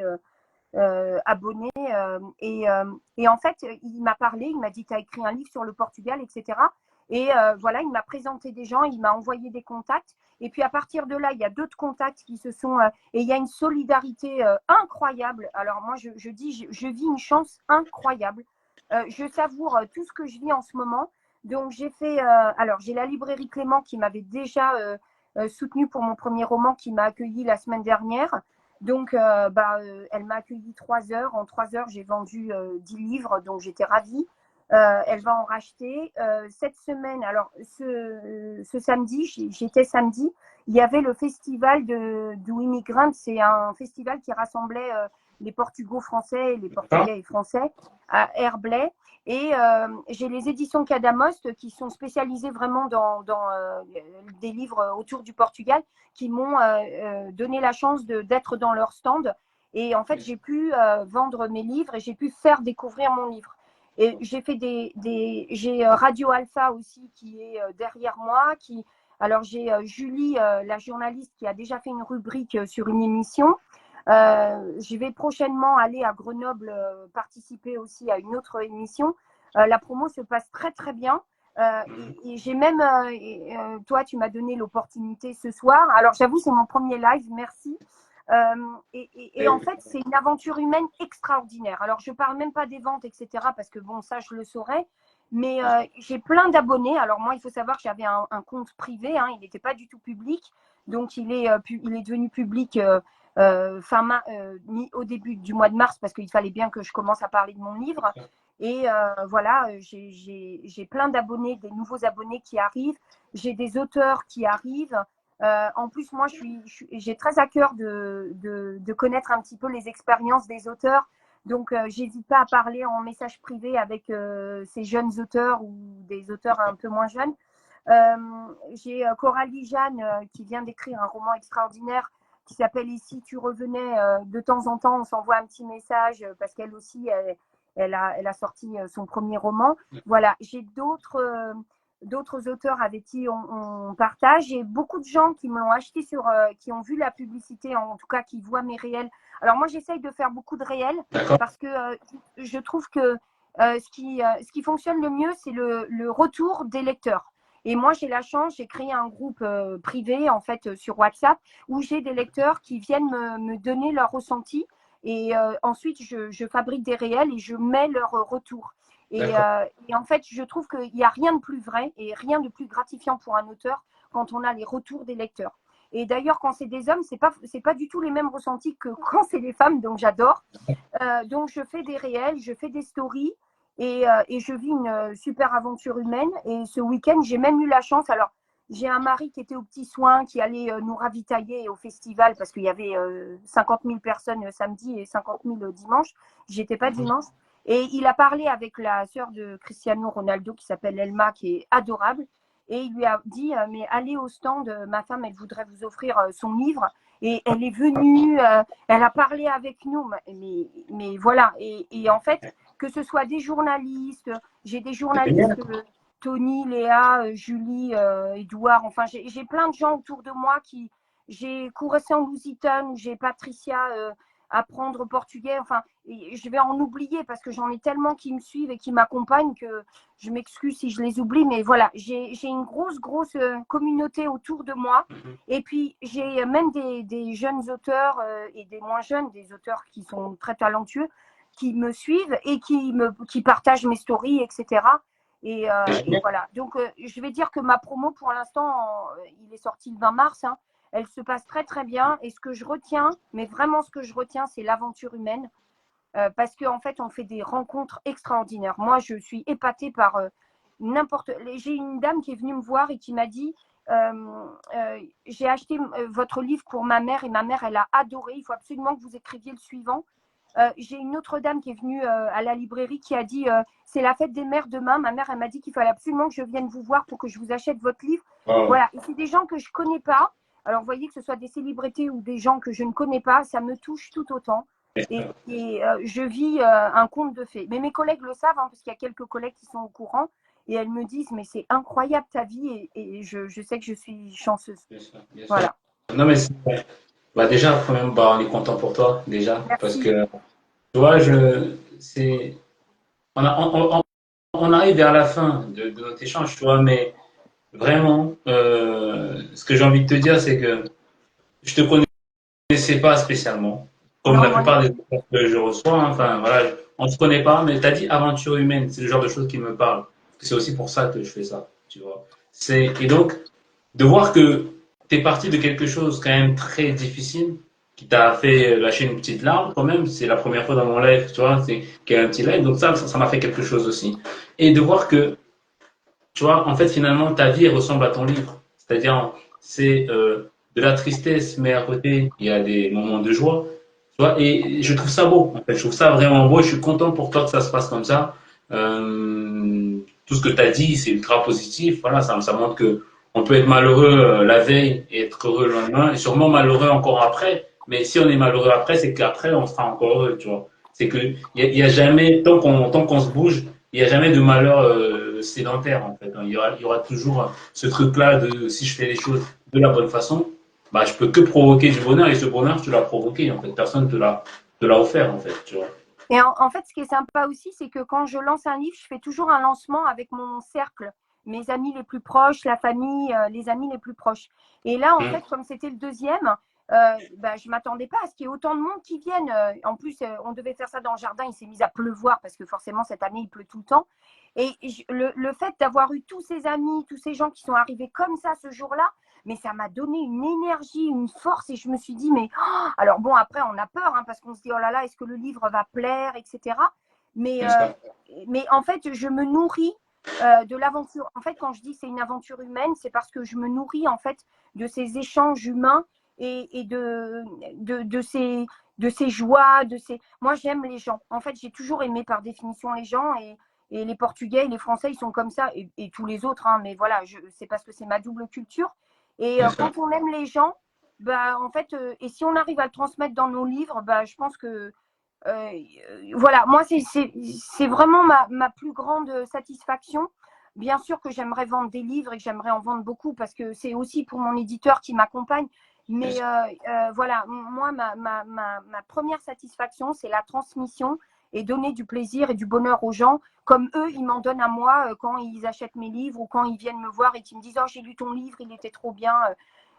abonnés. Et en fait, il m'a parlé, il m'a dit, tu as écrit un livre sur le Portugal, etc. Et voilà, il m'a présenté des gens, il m'a envoyé des contacts. Et puis à partir de là, il y a d'autres contacts qui se sont... et il y a une solidarité incroyable. Alors moi, je dis, je vis une chance incroyable. Je savoure tout ce que je vis en ce moment. Donc j'ai fait... alors j'ai la librairie Clément qui m'avait déjà soutenu pour mon premier roman, qui m'a accueilli la semaine dernière. Donc, elle m'a accueilli 3 heures. En 3 heures, j'ai vendu 10 livres, donc j'étais ravie. Elle va en racheter. Cette semaine, alors ce samedi, j'étais samedi, il y avait le festival do Immigrant. C'est un festival qui rassemblait les Portugaux français et les Portugais et français à Herblay. Et j'ai les éditions Cadamost qui sont spécialisées vraiment dans des livres autour du Portugal, qui m'ont donné la chance d'être dans leur stand. Et en fait, j'ai pu vendre mes livres et j'ai pu faire découvrir mon livre. Et j'ai fait j'ai Radio Alpha aussi qui est derrière moi. Alors j'ai Julie, la journaliste, qui a déjà fait une rubrique sur une émission. Je vais prochainement aller à Grenoble participer aussi à une autre émission. La promo se passe très très bien. Et j'ai même, toi, tu m'as donné l'opportunité ce soir. Alors j'avoue, c'est mon premier live, merci. Et en fait, c'est une aventure humaine extraordinaire. Alors je parle même pas des ventes, etc., parce que bon, ça je le saurais. Mais j'ai plein d'abonnés. Alors moi, il faut savoir que j'avais un compte privé, hein, il n'était pas du tout public. Donc il est devenu public au début du mois de mars, parce qu'il fallait bien que je commence à parler de mon livre. Et voilà, j'ai plein d'abonnés, des nouveaux abonnés qui arrivent. J'ai des auteurs qui arrivent. En plus, moi, j'ai très à cœur de connaître un petit peu les expériences des auteurs. Donc, j'hésite pas à parler en message privé avec ces jeunes auteurs ou des auteurs un peu moins jeunes. J'ai Coralie Jeanne qui vient d'écrire un roman extraordinaire qui s'appelle « Et si tu revenais ?» De temps en temps, on s'envoie un petit message parce qu'elle aussi, elle a sorti son premier roman. Voilà, j'ai d'autres auteurs avec qui on partage, et beaucoup de gens qui me l'ont acheté qui ont vu la publicité, en tout cas qui voient mes réels. Alors moi, j'essaye de faire beaucoup de réels parce que je trouve que ce qui fonctionne le mieux, c'est le retour des lecteurs. Et moi, j'ai la chance, j'ai créé un groupe privé, en fait, sur WhatsApp, où j'ai des lecteurs qui viennent me donner leur ressenti. Et ensuite, je fabrique des réels et je mets leur retour. Et en fait, je trouve qu'il n'y a rien de plus vrai et rien de plus gratifiant pour un auteur quand on a les retours des lecteurs. Et d'ailleurs, quand c'est des hommes, c'est pas du tout les mêmes ressentis que quand c'est des femmes, donc j'adore. Donc, je fais des réels, je fais des stories. Et je vis une super aventure humaine. Et ce week-end, j'ai même eu la chance. Alors, j'ai un mari qui était aux petits soins, qui allait nous ravitailler au festival parce qu'il y avait 50 000 personnes samedi et 50 000 dimanche. J'étais pas dimanche. Et il a parlé avec la sœur de Cristiano Ronaldo qui s'appelle Elma, qui est adorable. Et il lui a dit, mais allez au stand, ma femme, elle voudrait vous offrir son livre. Et elle est venue, elle a parlé avec nous. Mais voilà. Et en fait, que ce soit des journalistes, j'ai des journalistes, Tony, Léa, Julie, Edouard, enfin j'ai plein de gens autour de moi j'ai Couressant Louisiton, j'ai Patricia apprendre portugais, enfin je vais en oublier parce que j'en ai tellement qui me suivent et qui m'accompagnent que je m'excuse si je les oublie, mais voilà, j'ai une grosse communauté autour de moi. Et puis j'ai même des jeunes auteurs et des moins jeunes, des auteurs qui sont très talentueux, qui me suivent et qui partagent mes stories, etc. Et voilà. Donc, je vais dire que ma promo, pour l'instant, il est sorti le 20 mars. Hein, elle se passe très, très bien. Et ce que je retiens, mais vraiment ce que je retiens, c'est l'aventure humaine. Parce qu'en fait, on fait des rencontres extraordinaires. Moi, je suis épatée par J'ai une dame qui est venue me voir et qui m'a dit j'ai acheté votre livre pour ma mère et ma mère, elle a adoré. Il faut absolument que vous écriviez le suivant. J'ai une autre dame qui est venue à la librairie qui a dit c'est la fête des mères demain. Ma mère, elle m'a dit qu'il fallait absolument que je vienne vous voir pour que je vous achète votre livre. Voilà. Et c'est des gens que je connais pas. Alors, vous voyez, que ce soit des célébrités ou des gens que je ne connais pas, ça me touche tout autant. Et je vis un conte de fées. Mais mes collègues le savent, hein, parce qu'il y a quelques collègues qui sont au courant. Et elles me disent, mais c'est incroyable ta vie. Et je sais que je suis chanceuse. Bien sûr. Voilà. Non, mais bah déjà, quand même, bah, on est content pour toi, déjà. Merci. Parce que, tu vois, on arrive vers la fin de notre échange, tu vois, mais vraiment, ce que j'ai envie de te dire, c'est que je te connaissais pas spécialement, comme la plupart des gens que je reçois. Hein, enfin, voilà, on se connaît pas, mais tu as dit aventure humaine, c'est le genre de choses qui me parlent. C'est aussi pour ça que je fais ça, tu vois. Et donc, de voir que tu es parti de quelque chose quand même très difficile, qui t'a fait lâcher une petite larme quand même, c'est la première fois dans mon live, tu vois, c'est qu'il y a un petit live, donc ça m'a fait quelque chose aussi. Et de voir que, tu vois, en fait, finalement, ta vie ressemble à ton livre. C'est-à-dire, c'est de la tristesse, mais à côté, il y a des moments de joie. Tu vois, et je trouve ça beau. En fait, je trouve ça vraiment beau. Je suis content pour toi que ça se passe comme ça. Tout ce que tu as dit, c'est ultra positif. Voilà, ça montre que on peut être malheureux la veille et être heureux le lendemain, et sûrement malheureux encore après. Mais si on est malheureux après, c'est qu'après, on sera encore heureux, tu vois. C'est que il y a jamais, tant qu'on se bouge, il n'y a jamais de malheur sédentaire en fait. Hein. Il y aura toujours ce truc-là de si je fais les choses de la bonne façon, bah, je peux que provoquer du bonheur et ce bonheur, tu l'as provoqué en fait. Personne te l'a offert en fait, tu vois. Et en fait, ce qui est sympa aussi, c'est que quand je lance un livre, je fais toujours un lancement avec mon cercle, mes amis les plus proches, la famille, les amis les plus proches. Et là, en Hum, fait, comme c'était le deuxième, bah, je ne m'attendais pas à ce qu'il y ait autant de monde qui vienne. En plus, on devait faire ça dans le jardin, il s'est mis à pleuvoir parce que forcément, cette année, il pleut tout le temps. Et le fait d'avoir eu tous ces amis, tous ces gens qui sont arrivés comme ça ce jour-là, mais ça m'a donné une énergie, une force, et je me suis dit, mais alors bon, après, on a peur, hein, parce qu'on se dit, oh là là, est-ce que le livre va plaire, etc. Mais, c'est ça. mais en fait, je me nourris de l'aventure. En fait, quand je dis c'est une aventure humaine, c'est parce que je me nourris en fait de ces échanges humains et de ces joies, de ces. Moi, j'aime les gens. En fait, j'ai toujours aimé par définition les gens et les Portugais et les Français, ils sont comme ça et tous les autres. Hein, mais voilà, c'est parce que c'est ma double culture. Et Bien sûr. quand on aime les gens, bah, en fait, et si on arrive à le transmettre dans nos livres, bah, je pense que voilà, moi, c'est vraiment ma plus grande satisfaction. Bien sûr que j'aimerais vendre des livres et que j'aimerais en vendre beaucoup parce que c'est aussi pour mon éditeur qui m'accompagne. Bien Mais sûr. voilà, moi, ma première satisfaction, c'est la transmission et donner du plaisir et du bonheur aux gens, comme eux, ils m'en donnent à moi quand ils achètent mes livres ou quand ils viennent me voir et qu'ils me disent oh, j'ai lu ton livre, il était trop bien.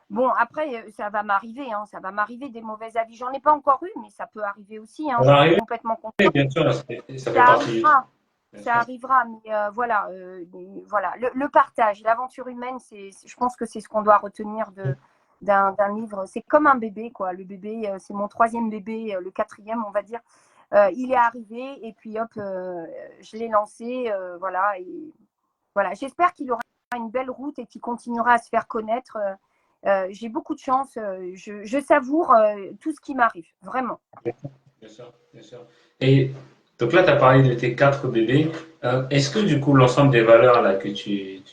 Bon, après, ça va m'arriver, hein, ça va m'arriver des mauvais avis. J'en ai pas encore eu, mais ça peut arriver aussi. Hein, Ça va j'en suis arriver, complètement consciente. bien sûr, ça fait Ça partie du truc. arrivera, Bien ça sûr. arrivera. Mais voilà, voilà. Le partage, l'aventure humaine, je pense que c'est ce qu'on doit retenir d'un livre. C'est comme un bébé, quoi. Le bébé, c'est mon troisième bébé, le quatrième, on va dire. Il est arrivé et puis hop, je l'ai lancé, voilà. Et voilà. J'espère qu'il aura une belle route et qu'il continuera à se faire connaître. J'ai beaucoup de chance. Je savoure tout ce qui m'arrive, vraiment. Bien sûr, bien sûr. Et donc là, tu as parlé de tes quatre bébés. Est-ce que du coup, l'ensemble des valeurs là que tu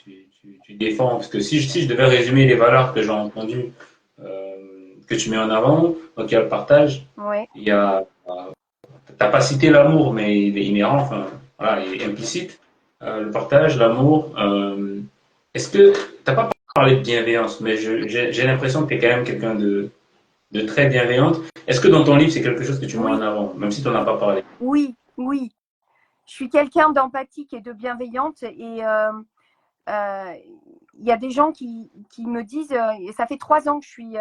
défends, parce que si je devais résumer les valeurs que j'ai entendues, que tu mets en avant, donc il y a le partage, Ouais. il y a, t'as pas cité l'amour, mais il est inhérent, enfin, voilà, il est implicite. Le partage, l'amour. Est-ce que t'as pas parlé de bienveillance, mais j'ai l'impression que tu es quand même quelqu'un de très bienveillante. Est-ce que dans ton livre, c'est quelque chose que tu mets en Oui, avant, même si tu n'en as pas parlé? oui, oui. Je suis quelqu'un d'empathique et de bienveillante et euh, il y a des gens qui me disent, ça fait 3 ans que je suis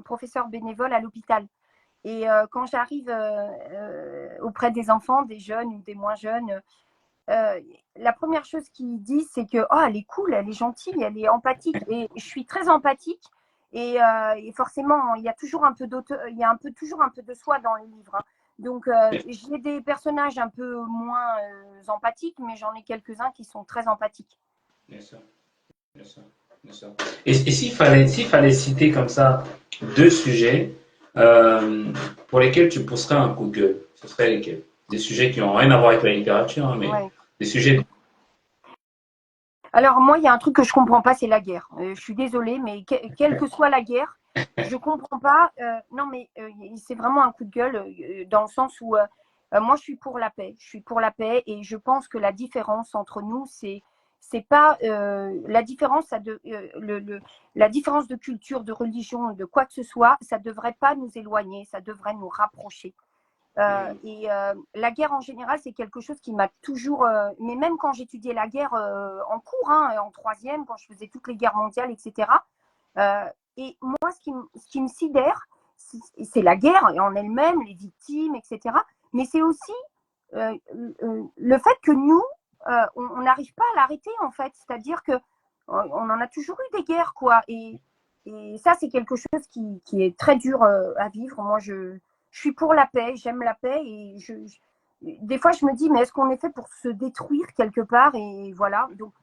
professeur bénévole à l'hôpital. Et quand j'arrive auprès des enfants, des jeunes ou des moins jeunes, euh, la première chose qu'ils disent, c'est que oh, elle est cool, elle est gentille, elle est empathique. Et je suis très empathique. Et forcément, il y a toujours un peu il y a toujours un peu de soi dans les livres. Hein. Donc, j'ai des personnages un peu moins empathiques, mais j'en ai quelques-uns qui sont très empathiques. Bien sûr, bien sûr, bien sûr. Et s'il fallait citer comme ça deux sujets pour lesquels tu pousserais un coup de gueule, ce serait lesquels? Des sujets qui n'ont rien à voir avec la littérature, hein, mais Ouais. des sujets. Alors moi, il y a un truc que je comprends pas, c'est la guerre. Je suis désolée, mais quelle que soit la guerre, je comprends pas. Non, mais c'est vraiment un coup de gueule dans le sens où moi, je suis pour la paix. Je suis pour la paix et je pense que la différence entre nous, c'est pas la différence, la différence de culture, de religion, de quoi que ce soit, ça devrait pas nous éloigner, ça devrait nous rapprocher. La guerre en général, c'est quelque chose qui m'a toujours. Mais même quand j'étudiais la guerre en cours, hein, en troisième, quand je faisais toutes les guerres mondiales, etc. euh, et moi, ce qui me sidère, c'est la guerre en elle-même, les victimes, etc. Mais c'est aussi le fait que nous, on n'arrive pas à l'arrêter, en fait. C'est-à-dire que on en a toujours eu des guerres, quoi. Et ça, c'est quelque chose qui est très dur à vivre. Moi, je suis pour la paix, j'aime la paix et des fois je me dis mais est-ce qu'on est fait pour se détruire quelque part et voilà donc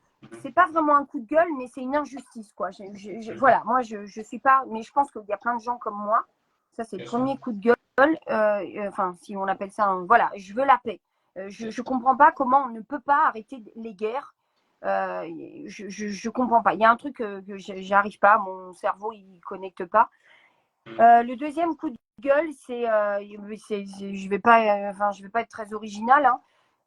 c'est pas vraiment un coup de gueule mais c'est une injustice quoi. Voilà moi je suis pas mais je pense qu'il y a plein de gens comme moi ça c'est le Bien sûr, premier coup de gueule enfin si on appelle ça voilà je veux la paix je comprends pas comment on ne peut pas arrêter les guerres je comprends pas il y a un truc que j'arrive pas mon cerveau il connecte pas le deuxième coup de gueule, je vais pas être très original, hein,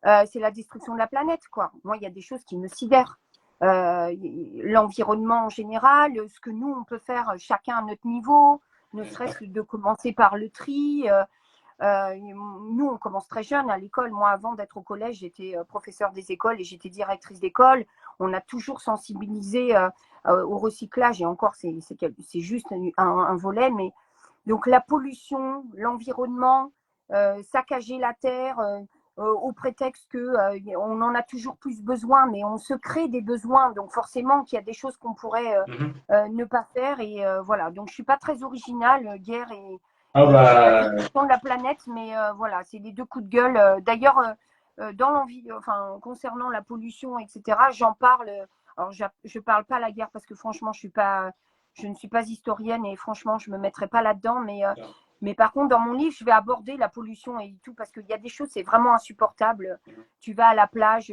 c'est la destruction de la planète, quoi. Moi, il y a des choses qui me sidèrent. L'environnement en général, ce que nous, on peut faire chacun à notre niveau, ne serait-ce que de commencer par le tri. Nous, on commence très jeune à l'école. Moi, avant d'être au collège, j'étais professeure des écoles et j'étais directrice d'école. On a toujours sensibilisé au recyclage et encore, c'est juste un volet. Mais donc, la pollution, l'environnement, saccager la terre au prétexte qu'on en a toujours plus besoin, mais on se crée des besoins. Donc, forcément, qu'il y a des choses qu'on pourrait ne pas faire. Et voilà. Donc, je ne suis pas très originale, guerre Ah et la bah, destruction de la planète, mais voilà, c'est les deux coups de gueule. D'ailleurs, dans l'envie, enfin, concernant la pollution, etc., j'en parle. Alors, je parle pas la guerre parce que franchement, je ne suis pas historienne et franchement, je me mettrai pas là-dedans. Mais par contre, dans mon livre, je vais aborder la pollution et tout parce qu'il y a des choses, c'est vraiment insupportable. Tu vas à la plage,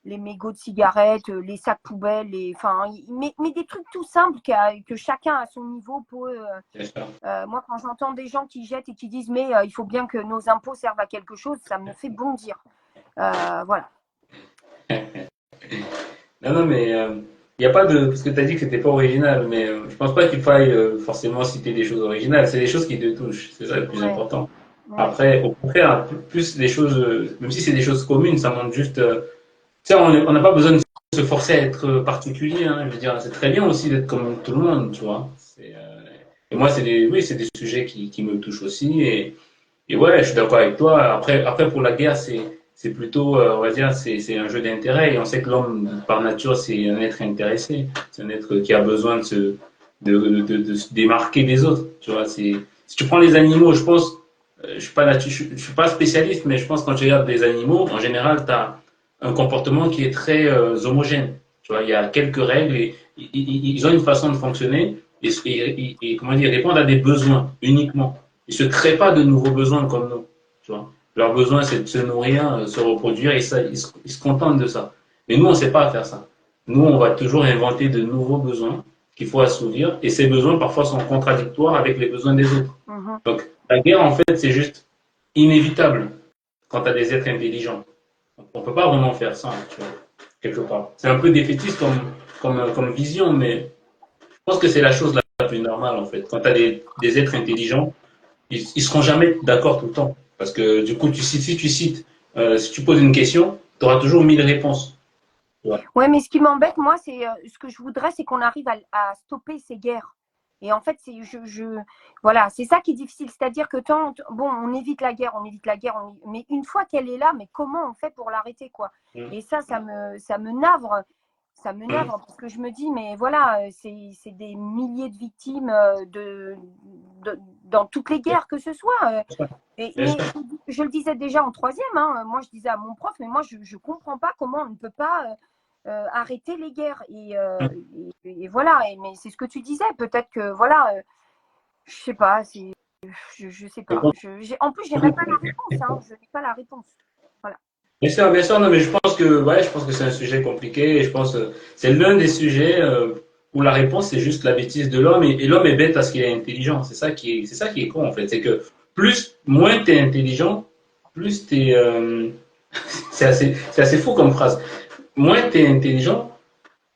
les mégots de cigarettes, les sacs poubelles, mais des trucs tout simples que chacun à son niveau peut. Moi, quand j'entends des gens qui jettent et qui disent mais il faut bien que nos impôts servent à quelque chose, ça me fait bondir. Voilà. non, non, mais il n'y a pas de. Parce que tu as dit que c'était pas original, mais je pense pas qu'il faille forcément citer des choses originales. C'est des choses qui te touchent. C'est ça le plus Ouais, important. ouais. Après, au contraire, plus les choses, même si c'est des choses communes, ça montre juste. Tu sais, on n'a pas besoin de se forcer à être particulier. Hein. Je veux dire, c'est très bien aussi d'être comme tout le monde, tu vois. Et moi, oui, c'est des sujets qui me touchent aussi. Et ouais, je suis d'accord avec toi. Après pour la guerre, c'est plutôt, on va dire, c'est un jeu d'intérêt. Et on sait que l'homme, par nature, c'est un être intéressé. C'est un être qui a besoin de se démarquer des autres. Tu vois, si tu prends les animaux, je pense, je suis pas spécialiste, mais je pense que quand tu regardes des animaux, en général, tu as un comportement qui est très homogène. Tu vois, il y a quelques règles et ils ont une façon de fonctionner et comment dire, répondent à des besoins uniquement. Ils se créent pas de nouveaux besoins comme nous. Tu vois. Leur besoin, c'est de se nourrir, se reproduire, et ça, ils se contentent de ça. Mais nous, on ne sait pas faire ça. Nous, on va toujours inventer de nouveaux besoins qu'il faut assouvir, et ces besoins, parfois, sont contradictoires avec les besoins des autres. Mhm. Donc, la guerre, en fait, c'est juste inévitable quand tu as des êtres intelligents. On ne peut pas vraiment faire ça, tu vois, quelque part. C'est un peu défaitiste comme vision, mais je pense que c'est la chose la plus normale, en fait. Quand tu as des êtres intelligents, ils seront jamais d'accord tout le temps. Parce que du coup, si tu cites, si tu poses une question, tu auras toujours 1000 réponses. Tu vois. Ouais, mais ce qui m'embête, moi, c'est ce que je voudrais, c'est qu'on arrive à stopper ces guerres. Et en fait, voilà, c'est ça qui est difficile. C'est-à-dire que bon, on évite la guerre, mais une fois qu'elle est là, mais comment on fait pour l'arrêter, quoi? Et ça me navre. Ça me navre parce que je me dis, mais voilà, c'est des milliers de victimes dans toutes les guerres que ce soit. Mais je le disais déjà en troisième, hein, moi je disais à mon prof, mais moi je ne comprends pas comment on ne peut pas arrêter les guerres. Et voilà, mais c'est ce que tu disais, peut-être que voilà, je sais pas, je sais pas. En plus, j'ai même pas la réponse, hein, je n'ai pas la réponse. Voilà. Bien sûr, non, mais je pense que c'est un sujet compliqué et je pense que c'est l'un des sujets où la réponse c'est juste la bêtise de l'homme et l'homme est bête parce qu'il est intelligent. C'est ça qui est con en fait. C'est que moins t'es intelligent, plus t'es, c'est assez fou comme phrase. Moins t'es intelligent,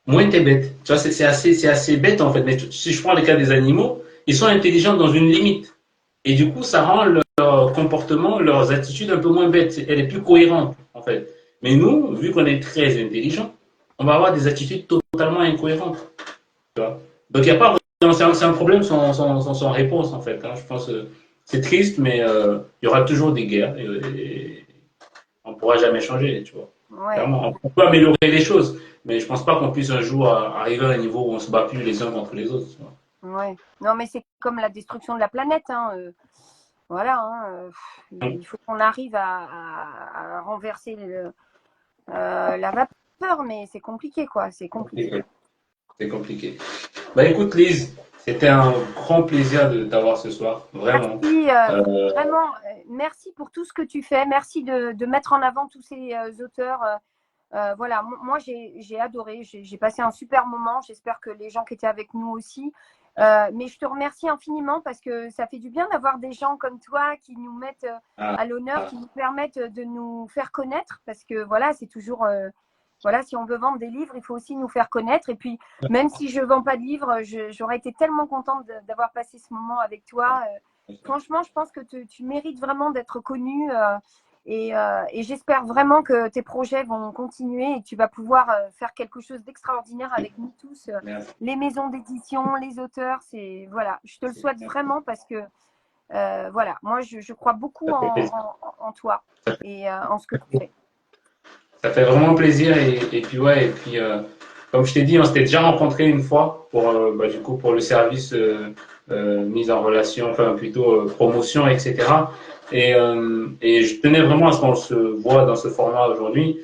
moins t'es bête. Tu vois, c'est assez bête en fait. Mais si je prends le cas des animaux, ils sont intelligents dans une limite. Et du coup, ça rend leur comportement, leurs attitudes un peu moins bêtes. Elle est plus cohérente en fait. Mais nous, vu qu'on est très intelligent, on va avoir des attitudes totalement incohérentes. Tu vois. Donc il n'y a pas vraiment, c'est un problème sans réponse en fait. Hein. Je pense que c'est triste, mais il y aura toujours des guerres et on ne pourra jamais changer, tu vois. Ouais, Clairement, on peut améliorer les choses, mais je pense pas qu'on puisse un jour arriver à un niveau où on se bat plus les uns contre les autres. Tu vois. ouais. Non, mais c'est comme la destruction de la planète, hein, voilà, hein, il faut qu'on arrive à renverser la vapeur, mais c'est compliqué, quoi. C'est compliqué. C'est compliqué. Bah écoute Lise, c'était un grand plaisir de t'avoir ce soir, vraiment. Merci, Euh, vraiment, merci pour tout ce que tu fais. Merci de mettre en avant tous ces auteurs. Voilà, moi j'ai adoré. J'ai passé un super moment. J'espère que les gens qui étaient avec nous aussi. Mais je te remercie infiniment parce que ça fait du bien d'avoir des gens comme toi qui nous mettent à l'honneur, qui nous permettent de nous faire connaître. Parce que voilà, c'est toujours… voilà, si on veut vendre des livres, il faut aussi nous faire connaître. Et puis, même si je ne vends pas de livres, j'aurais été tellement contente d'avoir passé ce moment avec toi. Franchement, je pense que tu mérites vraiment d'être connu. Et j'espère vraiment que tes projets vont continuer et que tu vas pouvoir faire quelque chose d'extraordinaire avec nous tous. Les maisons d'édition, les auteurs, voilà, je te le souhaite vraiment parce que voilà, moi je crois beaucoup en toi et en ce que tu fais. Ça fait vraiment plaisir et puis ouais, et puis comme je t'ai dit, on s'était déjà rencontré une fois pour du coup pour le service mise en relation, enfin plutôt promotion, etc. Et je tenais vraiment à ce qu'on se voit dans ce format aujourd'hui.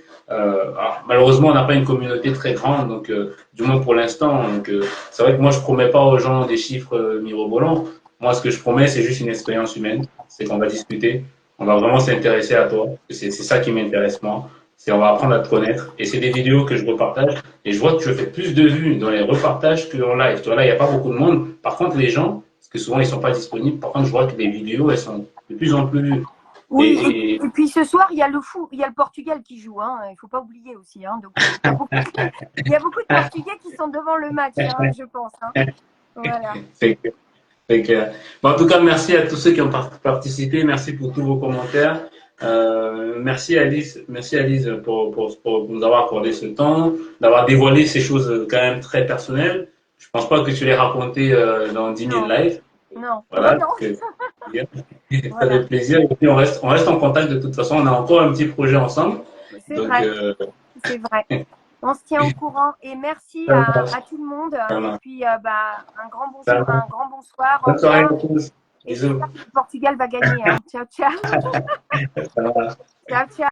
Malheureusement, on n'a pas une communauté très grande, donc du moins pour l'instant. Donc c'est vrai que moi je promets pas aux gens des chiffres mirobolants. Moi, ce que je promets, c'est juste une expérience humaine. C'est qu'on va discuter, on va vraiment s'intéresser à toi. C'est ça qui m'intéresse moi. C'est on va apprendre à te connaître. Et c'est des vidéos que je repartage. Et je vois que tu fais plus de vues dans les repartages qu'en live. Tu vois, là, il n'y a pas beaucoup de monde. Par contre, les gens, parce que souvent, ils sont pas disponibles. Par contre, je vois que les vidéos, elles sont de plus en plus vues. Oui, et puis ce soir, il y a le Portugal qui joue. Hein. Il ne faut pas oublier aussi. Hein. Donc, il y a beaucoup de Portugais qui sont devant le match, hein, je pense. Hein. Voilà. Bon, en tout cas, merci à tous ceux qui ont participé. Merci pour tous vos commentaires. Merci Alice pour nous avoir accordé ce temps, d'avoir dévoilé ces choses quand même très personnelles. Je pense pas que tu les raconté dans 10 000 lives. Non. Voilà. Non. Ça fait plaisir. Et puis on reste en contact de toute façon. On a encore un petit projet ensemble. C'est vrai. C'est vrai. On se tient au courant et merci à tout le monde. Et puis, un grand bonjour, un grand bonsoir. Bonne soirée à tous. Et j'espère que le Portugal va gagner. Hein. Ciao, ciao. Ciao, ciao.